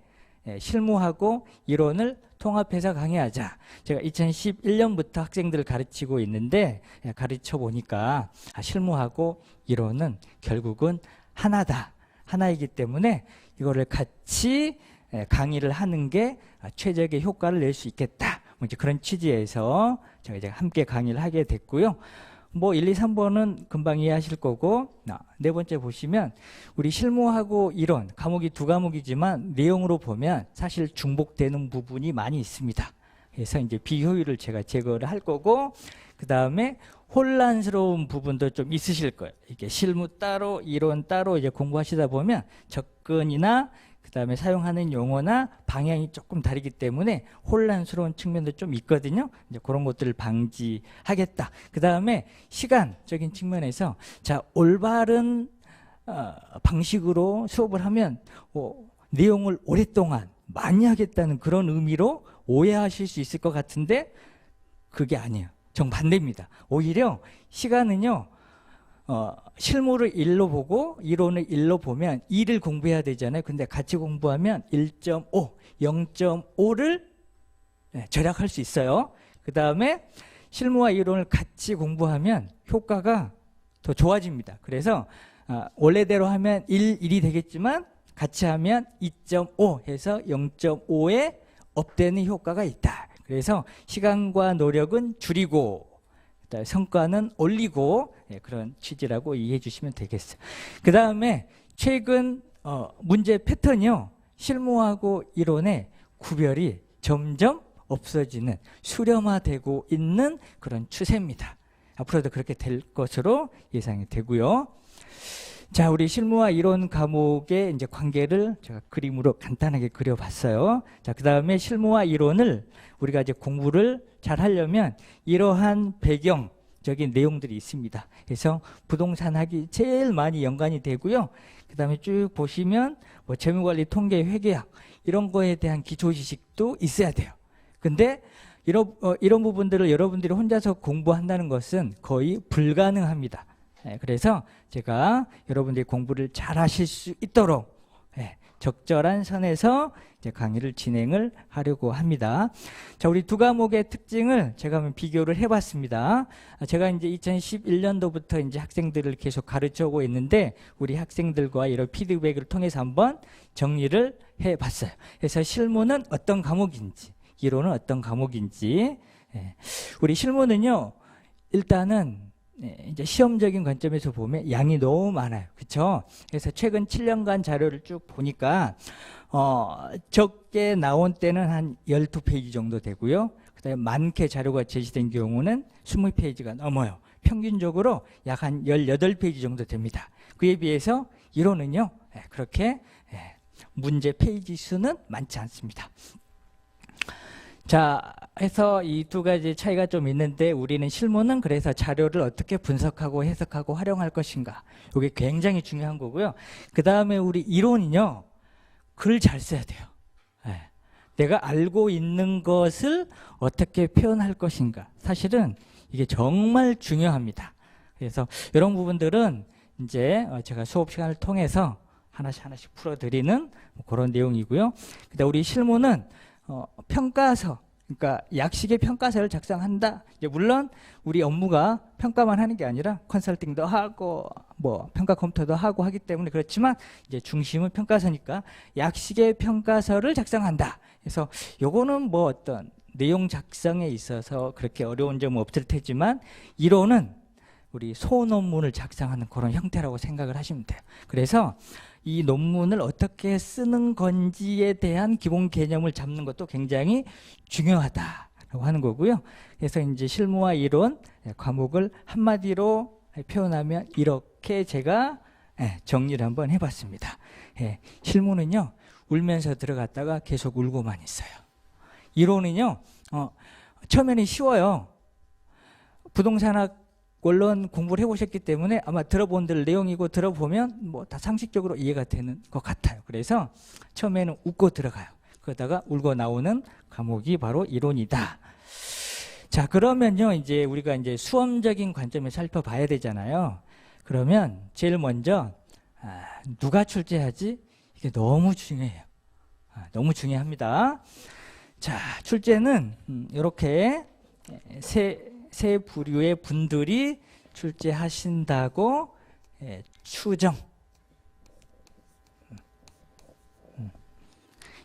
실무하고 이론을 통합해서 강의하자. 제가 2011년부터 학생들을 가르치고 있는데 가르쳐 보니까 실무하고 이론은 결국은 하나다. 하나이기 때문에 이거를 같이 강의를 하는 게 최적의 효과를 낼 수 있겠다. 이제 그런 취지에서 제가 이제 함께 강의를 하게 됐고요. 1, 2, 3번은 금방 이해하실 거고, 네 번째 보시면 우리 실무하고 이론, 과목이 2과목이지만 내용으로 보면 사실 중복되는 부분이 많이 있습니다. 그래서 이제 비효율을 제가 제거를 할 거고, 그 다음에 혼란스러운 부분도 좀 있으실 거예요. 이게 실무 따로, 이론 따로 이제 공부하시다 보면 접근이나 그 다음에 사용하는 용어나 방향이 조금 다르기 때문에 혼란스러운 측면도 좀 있거든요. 이제 그런 것들을 방지하겠다. 그 다음에 시간적인 측면에서 자, 올바른 방식으로 수업을 하면 내용을 오랫동안 많이 하겠다는 그런 의미로 오해하실 수 있을 것 같은데 그게 아니에요. 정반대입니다. 오히려 시간은요, 실무를 1로 보고 이론을 1로 보면 2를 공부해야 되잖아요. 근데 같이 공부하면 1.5, 0.5를 절약할 수 있어요. 그 다음에 실무와 이론을 같이 공부하면 효과가 더 좋아집니다. 그래서 원래대로 하면 1이 되겠지만 같이 하면 2.5 해서 0.5에 업되는 효과가 있다. 그래서 시간과 노력은 줄이고 성과는 올리고 그런 취지라고 이해해 주시면 되겠어요. 그 다음에 최근 문제 패턴이요. 실무하고 이론의 구별이 점점 없어지는 수렴화되고 있는 그런 추세입니다. 앞으로도 그렇게 될 것으로 예상이 되고요. 자, 우리 실무와 이론 과목의 이제 관계를 제가 그림으로 간단하게 그려봤어요. 자, 그 다음에 실무와 이론을 우리가 이제 공부를 잘 하려면 이러한 배경적인 내용들이 있습니다. 그래서 부동산학이 제일 많이 연관이 되고요. 그 다음에 쭉 보시면 뭐 재무관리, 통계, 회계학 이런 거에 대한 기초 지식도 있어야 돼요. 근데 이런 부분들을 여러분들이 혼자서 공부한다는 것은 거의 불가능합니다. 그래서 제가 여러분들이 공부를 잘 하실 수 있도록 적절한 선에서 이제 강의를 진행을 하려고 합니다. 자, 우리 두 과목의 특징을 제가 한번 비교를 해봤습니다. 제가 이제 2011년도부터 이제 학생들을 계속 가르쳐 오고 있는데 우리 학생들과 이런 피드백을 통해서 한번 정리를 해봤어요. 그래서 실무는 어떤 과목인지, 이론은 어떤 과목인지. 우리 실무는요, 일단은 이제 시험적인 관점에서 보면 양이 너무 많아요. 그렇죠? 그래서 최근 7년간 자료를 쭉 보니까 적게 나온 때는 한 12페이지 정도 되고요. 그다음에 많게 자료가 제시된 경우는 20페이지가 넘어요. 평균적으로 약 한 18페이지 정도 됩니다. 그에 비해서 이론은요, 그렇게 문제 페이지 수는 많지 않습니다. 자, 해서 이 두 가지 차이가 좀 있는데 우리는 실무는 그래서 자료를 어떻게 분석하고 해석하고 활용할 것인가, 이게 굉장히 중요한 거고요. 그 다음에 우리 이론은요, 글 잘 써야 돼요. 내가 알고 있는 것을 어떻게 표현할 것인가, 사실은 이게 정말 중요합니다. 그래서 이런 부분들은 이제 제가 수업 시간을 통해서 하나씩 풀어드리는 그런 내용이고요. 그다음 우리 실무는 평가서, 그러니까 약식의 평가서를 작성한다. 이제 물론 우리 업무가 평가만 하는 게 아니라 컨설팅도 하고 뭐 평가 컴퓨터도 하고 하기 때문에 그렇지만 이제 중심은 평가서니까 약식의 평가서를 작성한다. 그래서 요거는 뭐 어떤 내용 작성에 있어서 그렇게 어려운 점은 없을 테지만 이론은 우리 소논문을 작성하는 그런 형태라고 생각을 하시면 돼요. 그래서 이 논문을 어떻게 쓰는 건지에 대한 기본 개념을 잡는 것도 굉장히 중요하다라고 하는 거고요. 그래서 이제 실무와 이론 과목을 한마디로 표현하면 이렇게 제가 정리를 한번 해봤습니다. 실무는요, 울면서 들어갔다가 계속 울고만 있어요. 이론은요, 처음에는 쉬워요. 부동산학 원론 공부를 해보셨기 때문에 아마 들어본 내용이고 들어보면 뭐 다 상식적으로 이해가 되는 것 같아요. 그래서 처음에는 웃고 들어가요. 그러다가 울고 나오는 과목이 바로 이론이다. 자, 그러면요, 이제 우리가 이제 수험적인 관점에 살펴봐야 되잖아요. 그러면 제일 먼저 누가 출제하지? 이게 너무 중요해요. 너무 중요합니다. 자, 출제는 이렇게 세 부류의 분들이 출제하신다고 추정.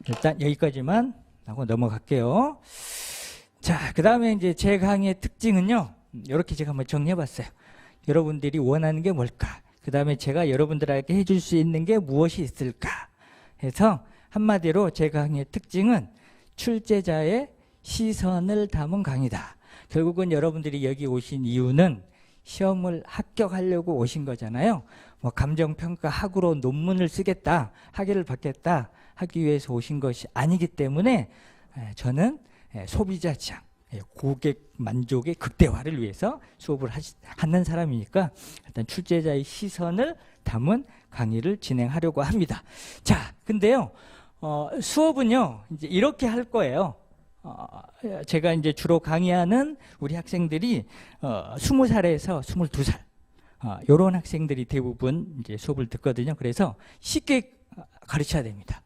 일단 여기까지만 하고 넘어갈게요. 자, 그 다음에 이제 제 강의의 특징은요, 이렇게 제가 한번 정리해봤어요. 여러분들이 원하는 게 뭘까? 그 다음에 제가 여러분들에게 해줄 수 있는 게 무엇이 있을까? 해서 한마디로 제 강의의 특징은 출제자의 시선을 담은 강의다. 결국은 여러분들이 여기 오신 이유는 시험을 합격하려고 오신 거잖아요. 뭐 감정평가 학으로 논문을 쓰겠다, 학위를 받겠다 하기 위해서 오신 것이 아니기 때문에 저는 소비자 지향, 고객 만족의 극대화를 위해서 수업을 하는 사람이니까 일단 출제자의 시선을 담은 강의를 진행하려고 합니다. 자, 근데요, 수업은요, 이제 이렇게 할 거예요. 제가 이제 주로 강의하는 우리 학생들이 20살에서 22살 이런 학생들이 대부분 이제 수업을 듣거든요. 그래서 쉽게 가르쳐야 됩니다.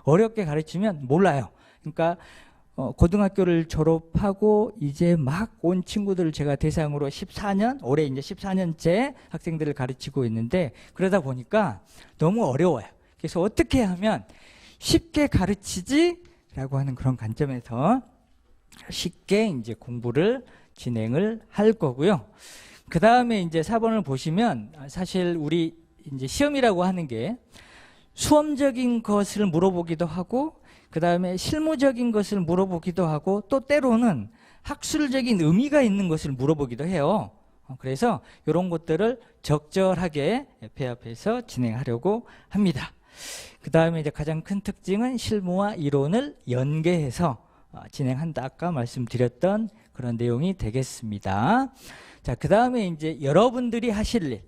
어렵게 가르치면 몰라요. 그러니까 고등학교를 졸업하고 이제 막 온 친구들을 제가 대상으로 14년, 올해 이제 14년째 학생들을 가르치고 있는데, 그러다 보니까 너무 어려워요. 그래서 어떻게 하면 쉽게 가르치지라고 하는 그런 관점에서 쉽게 이제 공부를 진행을 할 거고요. 그 다음에 이제 4번을 보시면, 사실 우리 이제 시험이라고 하는 게 수험적인 것을 물어보기도 하고, 그 다음에 실무적인 것을 물어보기도 하고, 또 때로는 학술적인 의미가 있는 것을 물어보기도 해요. 그래서 이런 것들을 적절하게 배합해서 진행하려고 합니다. 그 다음에 이제 가장 큰 특징은 실무와 이론을 연계해서 진행한다. 아까 말씀드렸던 그런 내용이 되겠습니다. 자, 그 다음에 이제 여러분들이 하실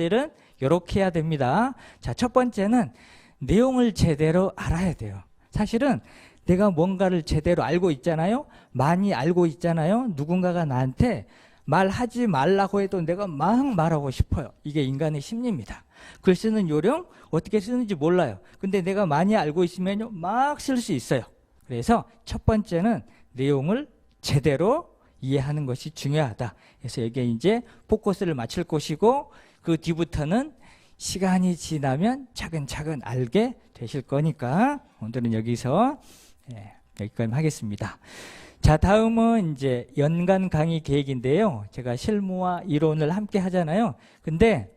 일은 이렇게 해야 됩니다. 자, 첫 번째는 내용을 제대로 알아야 돼요. 사실은 내가 뭔가를 제대로 알고 있잖아요. 많이 알고 있잖아요. 누군가가 나한테 말하지 말라고 해도 내가 막 말하고 싶어요. 이게 인간의 심리입니다. 글 쓰는 요령 어떻게 쓰는지 몰라요. 근데 내가 많이 알고 있으면 막 쓸 수 있어요. 그래서 첫 번째는 내용을 제대로 이해하는 것이 중요하다. 그래서 이게 이제 포커스를 맞출 것이고, 그 뒤부터는 시간이 지나면 차근차근 알게 되실 거니까 오늘은 여기서 여기까지 하겠습니다. 자, 다음은 이제 연간 강의 계획인데요. 제가 실무와 이론을 함께 하잖아요. 근데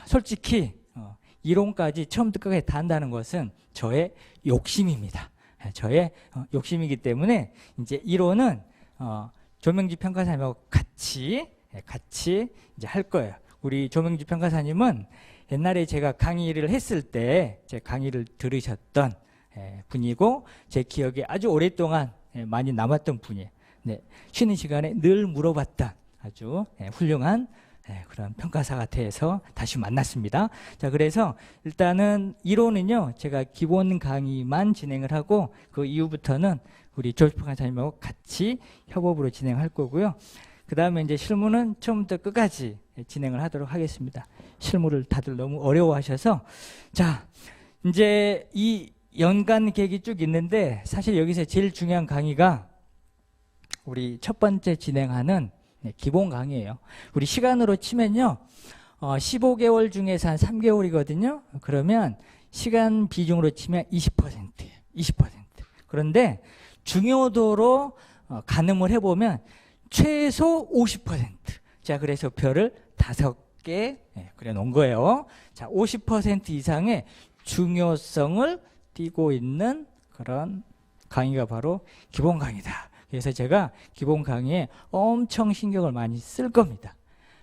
솔직히 이론까지 처음부터 끝까지 다 한다는 것은 저의 욕심입니다. 저의 욕심이기 때문에 이제 이론은 조명지 평가사님하고 같이 이제 할 거예요. 우리 조명지 평가사님은 옛날에 제가 강의를 했을 때 제 강의를 들으셨던 분이고, 제 기억에 아주 오랫동안 많이 남았던 분이에요. 네, 쉬는 시간에 늘 물어봤던 아주 훌륭한 그런 평가사 같아서 다시 만났습니다. 자, 그래서 일단은 이론은요, 제가 기본 강의만 진행을 하고, 그 이후부터는 우리 조지 평가사님하고 같이 협업으로 진행할 거고요. 그 다음에 이제 실무는 처음부터 끝까지 진행을 하도록 하겠습니다. 실무를 다들 너무 어려워하셔서. 자, 이제 이 연간 계획이 쭉 있는데, 사실 여기서 제일 중요한 강의가 우리 첫 번째 진행하는 기본 강의예요. 우리 시간으로 치면요, 15개월 중에서 한 3개월이거든요. 그러면 시간 비중으로 치면 20%예요. 20%. 그런데 중요도로 가늠을 해보면 최소 50%. 자, 그래서 별을 5개 그려 놓은 거예요. 자, 50% 이상의 중요성을 띠고 있는 그런 강의가 바로 기본 강의다. 그래서 제가 기본 강의에 엄청 신경을 많이 쓸 겁니다.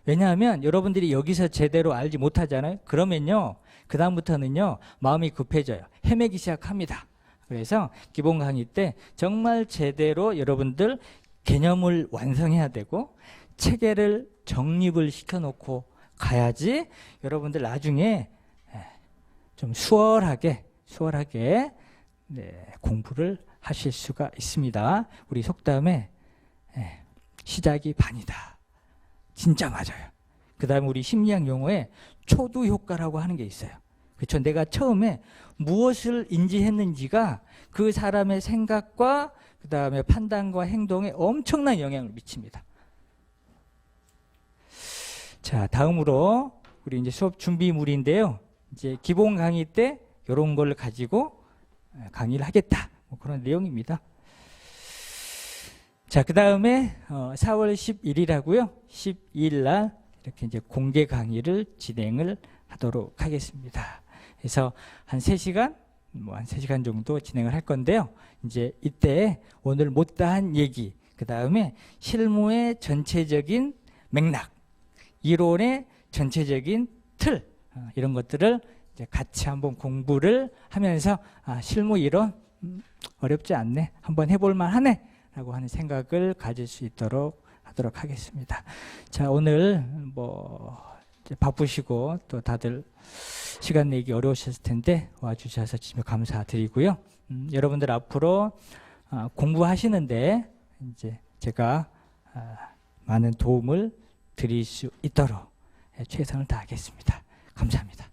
왜냐하면 여러분들이 여기서 제대로 알지 못하잖아요. 그러면요, 그 다음부터는요, 마음이 급해져요. 헤매기 시작합니다. 그래서 기본 강의 때 정말 제대로 여러분들 개념을 완성해야 되고, 체계를 정립을 시켜놓고 가야지 여러분들 나중에 좀 수월하게 공부를 하실 수가 있습니다. 우리 속담에 시작이 반이다. 진짜 맞아요. 그 다음에 우리 심리학 용어에 초두 효과라고 하는 게 있어요. 그렇죠? 내가 처음에 무엇을 인지했는지가 그 사람의 생각과 그 다음에 판단과 행동에 엄청난 영향을 미칩니다. 자, 다음으로 우리 이제 수업 준비물인데요. 이제 기본 강의 때 이런 걸 가지고 강의를 하겠다. 뭐 그런 내용입니다. 자, 그 다음에 4월 10일이라고요. 12일 날 이렇게 이제 공개 강의를 진행을 하도록 하겠습니다. 그래서 한 3시간, 한 3시간 정도 진행을 할 건데요. 이제 이때 오늘 못다한 얘기, 그 다음에 실무의 전체적인 맥락, 이론의 전체적인 틀, 이런 것들을 이제 같이 한번 공부를 하면서 실무 이론 어렵지 않네, 한번 해볼만 하네 라고 하는 생각을 가질 수 있도록 하도록 하겠습니다. 자, 오늘 뭐 이제 바쁘시고 또 다들 시간 내기 어려우셨을 텐데 와주셔서 진짜 감사드리고요. 여러분들 앞으로 공부하시는데 이제 제가 많은 도움을 드릴 수 있도록 최선을 다하겠습니다. 감사합니다.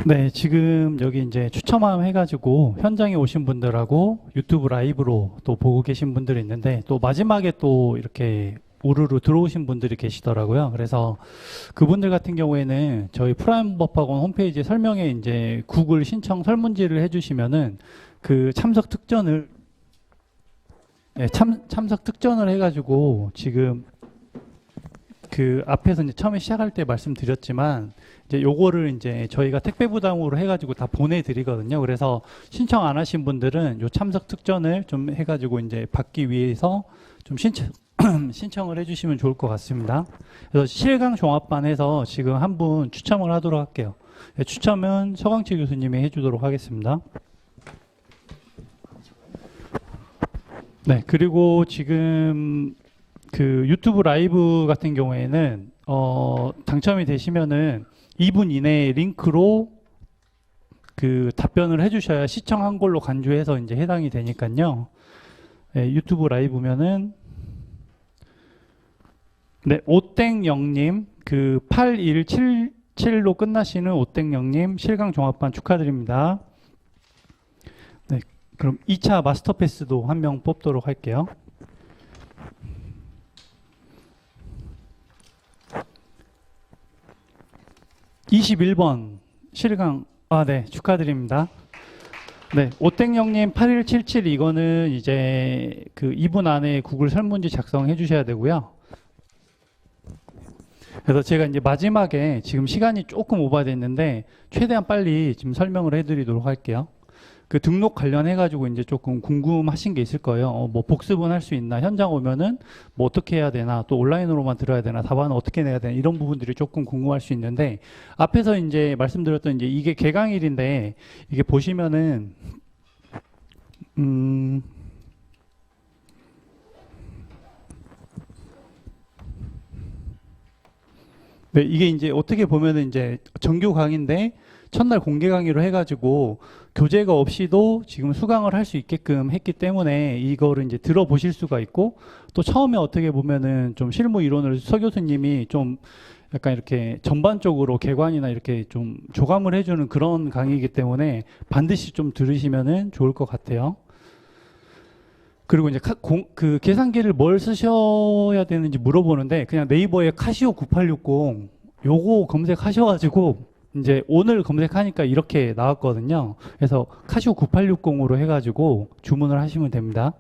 네, 지금 여기 이제 추첨함 해가지고 현장에 오신 분들하고 유튜브 라이브로 또 보고 계신 분들이 있는데 또 마지막에 또 이렇게 우르르 들어오신 분들이 계시더라고요. 그래서 그분들 같은 경우에는 저희 프라임법학원 홈페이지 설명에 이제 구글 신청 설문지를 해주시면은 그 참석 특전을 네, 참석 특전을 해가지고 지금 그 앞에서 이제 처음에 시작할 때 말씀드렸지만 이제 요거를 이제 저희가 택배 부담으로 해가지고 다 보내드리거든요. 그래서 신청 안 하신 분들은 요 참석 특전을 좀 해가지고 이제 받기 위해서 좀 신청을 해주시면 좋을 것 같습니다. 그래서 실강 종합반에서 지금 한 분 추첨을 하도록 할게요. 네, 추첨은 서광채 교수님이 해주도록 하겠습니다. 네, 그리고 지금 그 유튜브 라이브 같은 경우에는 당첨이 되시면은 2분 이내에 링크로 그 답변을 해주셔야 시청한 걸로 간주해서 이제 해당이 되니까요. 네, 유튜브 라이브면은 네, 오땡영님 그 8177로 끝나시는 오땡영님 실강 종합반 축하드립니다. 네, 그럼 2차 마스터 패스도 한 명 뽑도록 할게요. (21번) 실강 네, 축하드립니다. 네, 오땡영님 8177 이거는 이제 그 2분 안에 구글 설문지 작성해 주셔야 되고요. 그래서 제가 이제 마지막에 지금 시간이 조금 오버됐는데 최대한 빨리 지금 설명을 해드리도록 할게요. 그 등록 관련해가지고 이제 조금 궁금하신 게 있을 거예요. 뭐 복습은 할 수 있나? 현장 오면은 뭐 어떻게 해야 되나? 또 온라인으로만 들어야 되나? 답안은 어떻게 내야 되나? 이런 부분들이 조금 궁금할 수 있는데 앞에서 이제 말씀드렸던 이제 이게 개강일인데 이게 보시면은 네, 이게 이제 어떻게 보면은 이제 정규 강의인데 첫날 공개 강의로 해가지고 교재가 없이도 지금 수강을 할 수 있게끔 했기 때문에 이거를 이제 들어보실 수가 있고 또 처음에 어떻게 보면은 좀 실무 이론을 서 교수님이 좀 약간 이렇게 전반적으로 개관이나 이렇게 좀 조감을 해주는 그런 강의이기 때문에 반드시 좀 들으시면은 좋을 것 같아요. 그리고 이제 그 계산기를 뭘 쓰셔야 되는지 물어보는데 그냥 네이버에 카시오 9860 요거 검색하셔가지고 이제 오늘 검색하니까 이렇게 나왔거든요. 그래서 카시오 9860으로 해가지고 주문을 하시면 됩니다.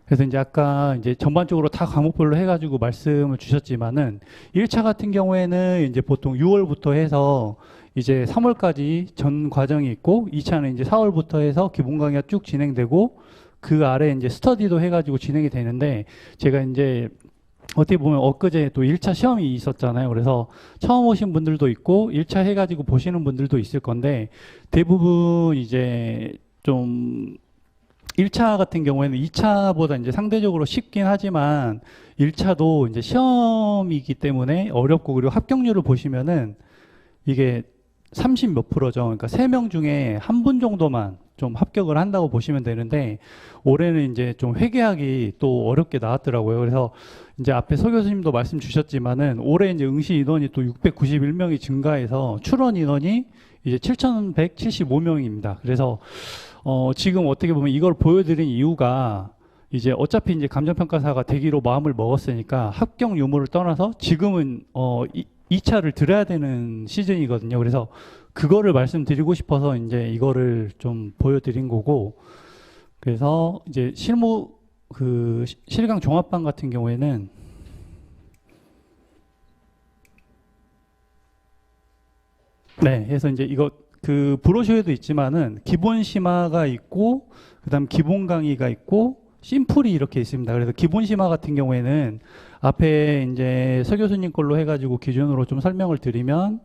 그래서 이제 아까 이제 전반적으로 다 과목별로 해가지고 말씀을 주셨지만은 1차 같은 경우에는 이제 보통 6월부터 해서 이제 3월까지 전 과정이 있고 2차는 이제 4월부터 해서 기본 강의가 쭉 진행되고 그 아래 이제 스터디도 해가지고 진행이 되는데 제가 이제 어떻게 보면 엊그제 또 1차 시험이 있었잖아요. 그래서 처음 오신 분들도 있고 1차 해가지고 보시는 분들도 있을 건데 대부분 이제 좀 1차 같은 경우에는 2차보다 이제 상대적으로 쉽긴 하지만 1차도 이제 시험이기 때문에 어렵고 그리고 합격률을 보시면은 이게 30 몇 %죠. 그러니까 3명 중에 한 분 정도만 좀 합격을 한다고 보시면 되는데 올해는 이제 좀 회계학이 또 어렵게 나왔더라고요. 그래서 이제 앞에 서 교수님도 말씀 주셨지만은 올해 이제 응시 인원이 또 691명이 증가해서 출원 인원이 이제 7,175명입니다. 그래서 지금 어떻게 보면 이걸 보여드린 이유가 이제 어차피 이제 감정평가사가 되기로 마음을 먹었으니까 합격 유무를 떠나서 지금은 2차를 들어야 되는 시즌이거든요. 그래서 그거를 말씀드리고 싶어서 이제 이거를 좀 보여드린 거고, 그래서 이제 실무 그 실강 종합반 같은 경우에는 네, 그래서 이제 이거 그 브로셔에도 있지만은 기본 심화가 있고 그다음 기본 강의가 있고 심플이 이렇게 있습니다. 그래서 기본 심화 같은 경우에는 앞에 이제 서 교수님 걸로 해가지고 기준으로 좀 설명을 드리면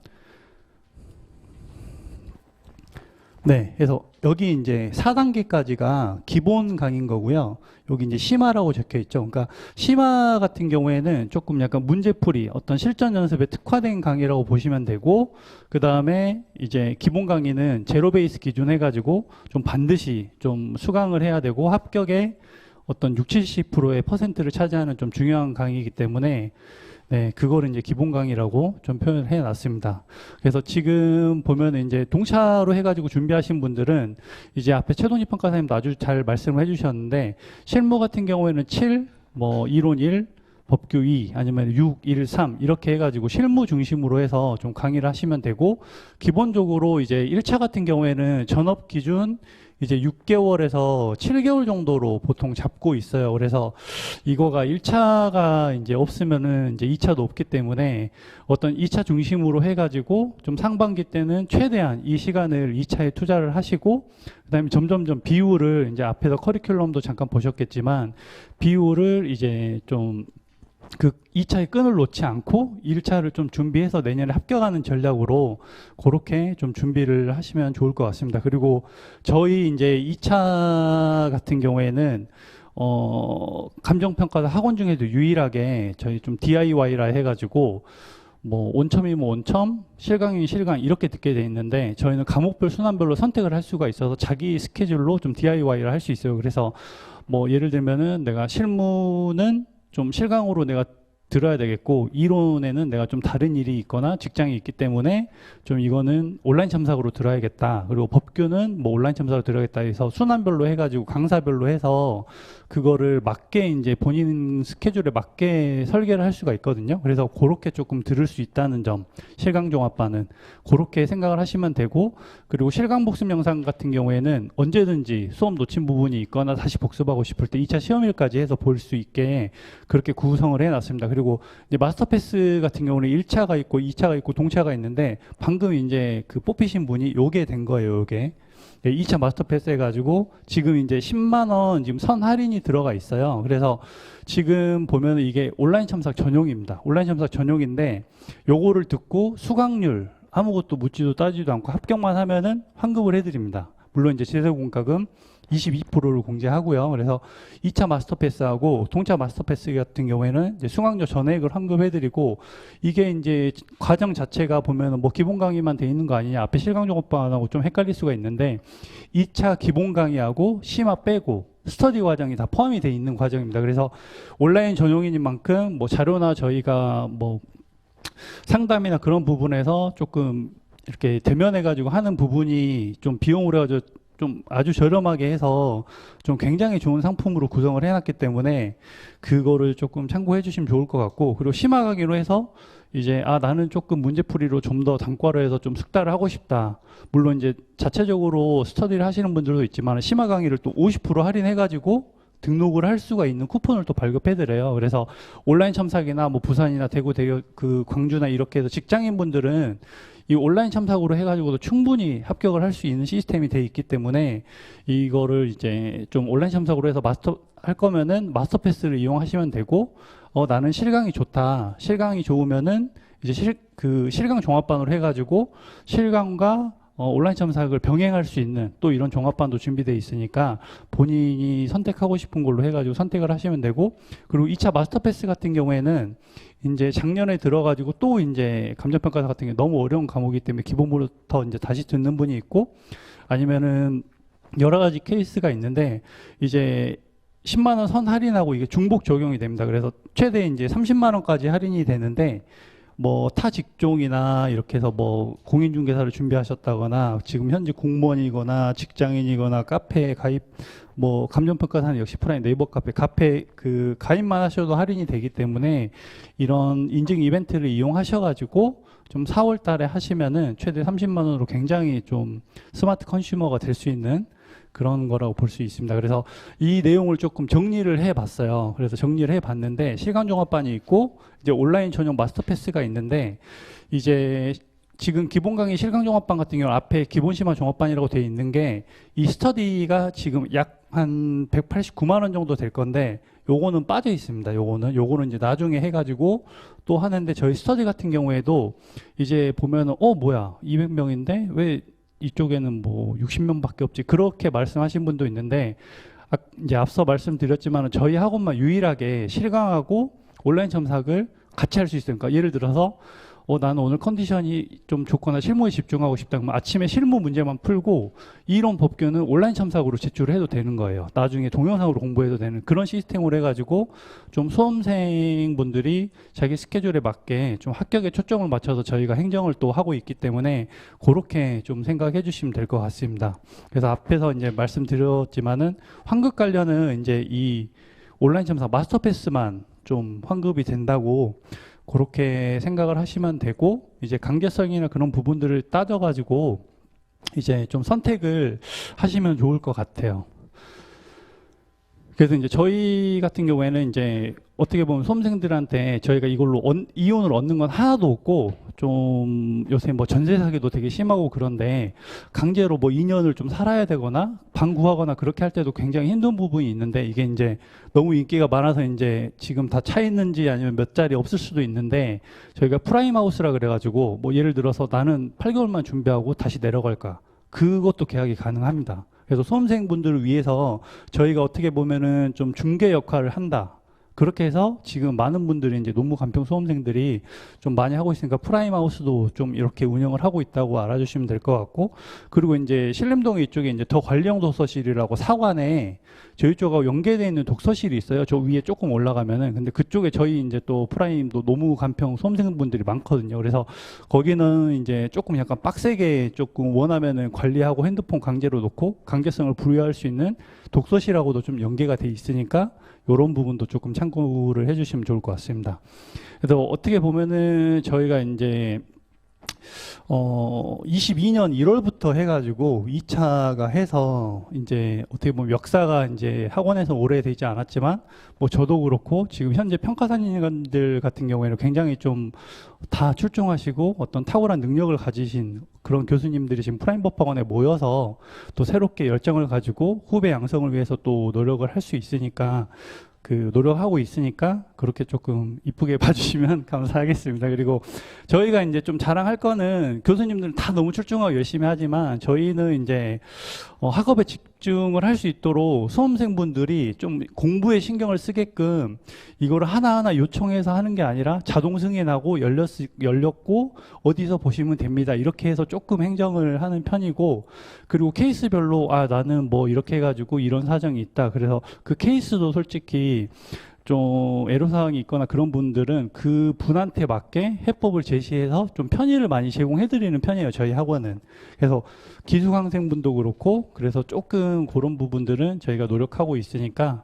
네, 그래서 여기 이제 4단계까지가 기본 강의인 거고요. 여기 이제 심화라고 적혀 있죠. 그러니까 심화 같은 경우에는 조금 약간 문제풀이, 어떤 실전 연습에 특화된 강의라고 보시면 되고, 그 다음에 이제 기본 강의는 제로 베이스 기준 해가지고 좀 반드시 좀 수강을 해야 되고 합격의 어떤 60, 70%의 퍼센트를 차지하는 좀 중요한 강의이기 때문에 네, 그거를 이제 기본 강의라고 좀 표현을 해 놨습니다. 그래서 지금 보면은 이제 동차로 해가지고 준비하신 분들은 이제 앞에 최동희 평가사님도 아주 잘 말씀을 해주셨는데, 실무 같은 경우에는 7, 뭐 이론 1, 법규 2, 아니면 6, 1, 3 이렇게 해가지고 실무 중심으로 해서 좀 강의를 하시면 되고, 기본적으로 이제 1차 같은 경우에는 전업 기준 이제 6개월에서 7개월 정도로 보통 잡고 있어요. 그래서 이거가 1차가 이제 없으면은 이제 2차도 없기 때문에 어떤 2차 중심으로 해가지고 좀 상반기 때는 최대한 이 시간을 2차에 투자를 하시고, 그다음에 점점점 비율을 이제 앞에서 커리큘럼도 잠깐 보셨겠지만 비율을 이제 좀 그 2차의 끈을 놓지 않고 1차를 좀 준비해서 내년에 합격하는 전략으로 그렇게 좀 준비를 하시면 좋을 것 같습니다. 그리고 저희 이제 2차 같은 경우에는 감정평가 학원 중에도 유일하게 저희 좀 DIY라 해가지고 뭐 온첨이면 온첨, 실강이면 실강 이렇게 듣게 돼 있는데, 저희는 과목별 순환별로 선택을 할 수가 있어서 자기 스케줄로 좀 DIY를 할 수 있어요. 그래서 뭐 예를 들면은 내가 실무는 좀 실강으로 내가 들어야 되겠고, 이론에는 내가 좀 다른 일이 있거나 직장이 있기 때문에 좀 이거는 온라인 참석으로 들어야겠다. 그리고 법규는 뭐 온라인 참석으로 들어야겠다 해서 순환별로 해가지고 강사별로 해서 그거를 맞게 이제 본인 스케줄에 맞게 설계를 할 수가 있거든요. 그래서 그렇게 조금 들을 수 있다는 점, 실강종합반은 그렇게 생각을 하시면 되고, 그리고 실강 복습 영상 같은 경우에는 언제든지 수업 놓친 부분이 있거나 다시 복습하고 싶을 때 2차 시험일까지 해서 볼 수 있게 그렇게 구성을 해놨습니다. 그리고 이제 마스터 패스 같은 경우는 1차가 있고 2차가 있고 동차가 있는데, 방금 이제 그 뽑히신 분이 요게 된 거예요. 요게 2차 마스터 패스 해가지고 지금 이제 10만 원 지금 선 할인이 들어가 있어요. 그래서 지금 보면 이게 온라인 참석 전용입니다. 온라인 참석 전용인데 요거를 듣고 수강률 아무것도 묻지도 따지도 않고 합격만 하면은 환급을 해드립니다. 물론 이제 제세공과금 22%를 공제하고요. 그래서 2차 마스터 패스하고 동차 마스터 패스 같은 경우에는 이제 수강료 전액을 환급해드리고, 이게 이제 과정 자체가 보면은 뭐 기본 강의만 돼 있는 거 아니냐, 앞에 실강종합반하고 좀 헷갈릴 수가 있는데 2차 기본 강의하고 심화 빼고 스터디 과정이 다 포함이 돼 있는 과정입니다. 그래서 온라인 전용인 만큼 뭐 자료나 저희가 뭐 상담이나 그런 부분에서 조금 이렇게 대면해 가지고 하는 부분이 좀 비용으로 해가지고 좀 아주 저렴하게 해서 좀 굉장히 좋은 상품으로 구성을 해놨기 때문에 그거를 조금 참고해 주시면 좋을 것 같고, 그리고 심화 강의로 해서 이제 나는 조금 문제풀이로 좀 더 단과로 해서 좀 숙달을 하고 싶다. 물론 이제 자체적으로 스터디를 하시는 분들도 있지만 심화 강의를 또 50% 할인해 가지고 등록을 할 수가 있는 쿠폰을 또 발급해 드려요. 그래서 온라인 참석이나 뭐 부산이나 대구, 그 광주나 이렇게 해서 직장인 분들은 이 온라인 참석으로 해가지고도 충분히 합격을 할 수 있는 시스템이 돼 있기 때문에 이거를 이제 좀 온라인 참석으로 해서 마스터 할 거면은 마스터 패스를 이용하시면 되고, 나는 실강이 좋다. 실강이 좋으면은 이제 실강 종합반으로 해가지고 실강과 온라인 참석을 병행할 수 있는 또 이런 종합반도 준비되어 있으니까 본인이 선택하고 싶은 걸로 해가지고 선택을 하시면 되고, 그리고 2차 마스터 패스 같은 경우에는 이제 작년에 들어가지고 또 이제 감정평가사 같은 게 너무 어려운 과목이기 때문에 기본부터 이제 다시 듣는 분이 있고, 아니면은 여러 가지 케이스가 있는데 이제 10만 원 선 할인하고 이게 중복 적용이 됩니다. 그래서 최대 이제 30만 원까지 할인이 되는데, 뭐 타 직종이나 이렇게 해서 뭐 공인중개사를 준비하셨다거나 지금 현재 공무원이거나 직장인이거나 카페 가입, 뭐 감정평가사는 역시 프라임 네이버 카페 그 가입만 하셔도 할인이 되기 때문에 이런 인증 이벤트를 이용하셔가지고 좀 4월 달에 하시면은 최대 30만 원으로 굉장히 좀 스마트 컨슈머가 될 수 있는 그런 거라고 볼 수 있습니다. 그래서 이 내용을 조금 정리를 해봤어요. 그래서 정리를 해봤는데 실강종합반이 있고 이제 온라인 전용 마스터 패스가 있는데, 이제 지금 기본 강의 실강종합반 같은 경우는 앞에 기본심화 종합반이라고 되어 있는 게 이 스터디가 지금 약 한 189만 원 정도 될 건데 요거는 빠져 있습니다. 요거는 이제 나중에 해가지고 또 하는데, 저희 스터디 같은 경우에도 이제 보면은 뭐야 200명인데 왜 이쪽에는 뭐 60명밖에 없지, 그렇게 말씀하신 분도 있는데, 이제 앞서 말씀드렸지만 저희 학원만 유일하게 실강하고 온라인 첨삭을 같이 할 수 있으니까, 예를 들어서 나는 오늘 컨디션이 좀 좋거나 실무에 집중하고 싶다 그러면 아침에 실무 문제만 풀고 이론 법규는 온라인 첨삭으로 제출을 해도 되는 거예요. 나중에 동영상으로 공부해도 되는 그런 시스템으로 해가지고 좀 수험생분들이 자기 스케줄에 맞게 좀 합격에 초점을 맞춰서 저희가 행정을 또 하고 있기 때문에 그렇게 좀 생각해 주시면 될 것 같습니다. 그래서 앞에서 이제 말씀드렸지만은 환급 관련은 이제 이 온라인 첨삭 마스터 패스만 좀 환급이 된다고 그렇게 생각을 하시면 되고, 이제 강제성이나 그런 부분들을 따져가지고 이제 좀 선택을 하시면 좋을 것 같아요. 그래서 이제 저희 같은 경우에는 이제 어떻게 보면 수험생들한테 저희가 이걸로 이혼을 얻는 건 하나도 없고, 좀 요새 뭐 전세 사기도 되게 심하고 그런데 강제로 뭐 2년을 좀 살아야 되거나 방구하거나 그렇게 할 때도 굉장히 힘든 부분이 있는데, 이게 이제 너무 인기가 많아서 이제 지금 다 차 있는지 아니면 몇 자리 없을 수도 있는데, 저희가 프라임 하우스라 그래가지고 뭐 예를 들어서 나는 8개월만 준비하고 다시 내려갈까, 그것도 계약이 가능합니다. 그래서 수험생분들을 위해서 저희가 어떻게 보면은 좀 중개 역할을 한다. 그렇게 해서 지금 많은 분들이 이제 노무 간평 수험생들이 좀 많이 하고 있으니까 프라임 하우스도 좀 이렇게 운영을 하고 있다고 알아주시면 될 것 같고, 그리고 이제 신림동에 이쪽에 이제 더 관령 도서실이라고 사관에 저희 쪽하고 연계되어 있는 독서실이 있어요. 저 위에 조금 올라가면은. 근데 그쪽에 저희 이제 또 프라임도 노무 간평 수험생분들이 많거든요. 그래서 거기는 이제 조금 약간 빡세게 조금 원하면은 관리하고 핸드폰 강제로 놓고 강제성을 부여할 수 있는 독서실하고도 좀 연계가 돼 있으니까 이런 부분도 조금 참고를 해주시면 좋을 것 같습니다. 그래서 어떻게 보면은 저희가 이제 22년 1월부터 해가지고 2차가 해서 이제 어떻게 보면 역사가 이제 학원에서 오래되지 않았지만 뭐 저도 그렇고 지금 현재 평가사님들 같은 경우에는 굉장히 좀 다 출중하시고 어떤 탁월한 능력을 가지신 그런 교수님들이 지금 프라임 법학원에 모여서 또 새롭게 열정을 가지고 후배 양성을 위해서 또 노력을 할 수 있으니까, 그 노력하고 있으니까 그렇게 조금 이쁘게 봐주시면 감사하겠습니다. 그리고 저희가 이제 좀 자랑할 거는 교수님들은 다 너무 출중하고 열심히 하지만 저희는 이제 학업에 집중을 할 수 있도록 수험생분들이 좀 공부에 신경을 쓰게끔 이거를 하나하나 요청해서 하는 게 아니라 자동 승인하고 열렸고 어디서 보시면 됩니다. 이렇게 해서 조금 행정을 하는 편이고, 그리고 케이스별로 나는 뭐 이렇게 해가지고 이런 사정이 있다. 그래서 그 케이스도 솔직히 좀 애로사항이 있거나 그런 분들은 그 분한테 맞게 해법을 제시해서 좀 편의를 많이 제공해드리는 편이에요, 저희 학원은. 그래서 기숙학생분도 그렇고, 그래서 조금 그런 부분들은 저희가 노력하고 있으니까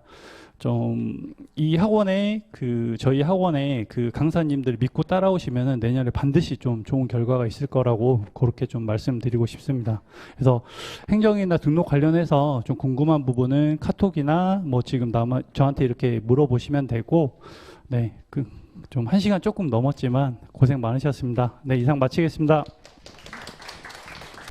좀 이 학원에 저희 학원에 그 강사님들 믿고 따라오시면은 내년에 반드시 좀 좋은 결과가 있을 거라고 그렇게 좀 말씀드리고 싶습니다. 그래서 행정이나 등록 관련해서 좀 궁금한 부분은 카톡이나 뭐 지금 저한테 이렇게 물어보시면 되고, 네, 좀 1시간 조금 넘었지만 고생 많으셨습니다. 네, 이상 마치겠습니다.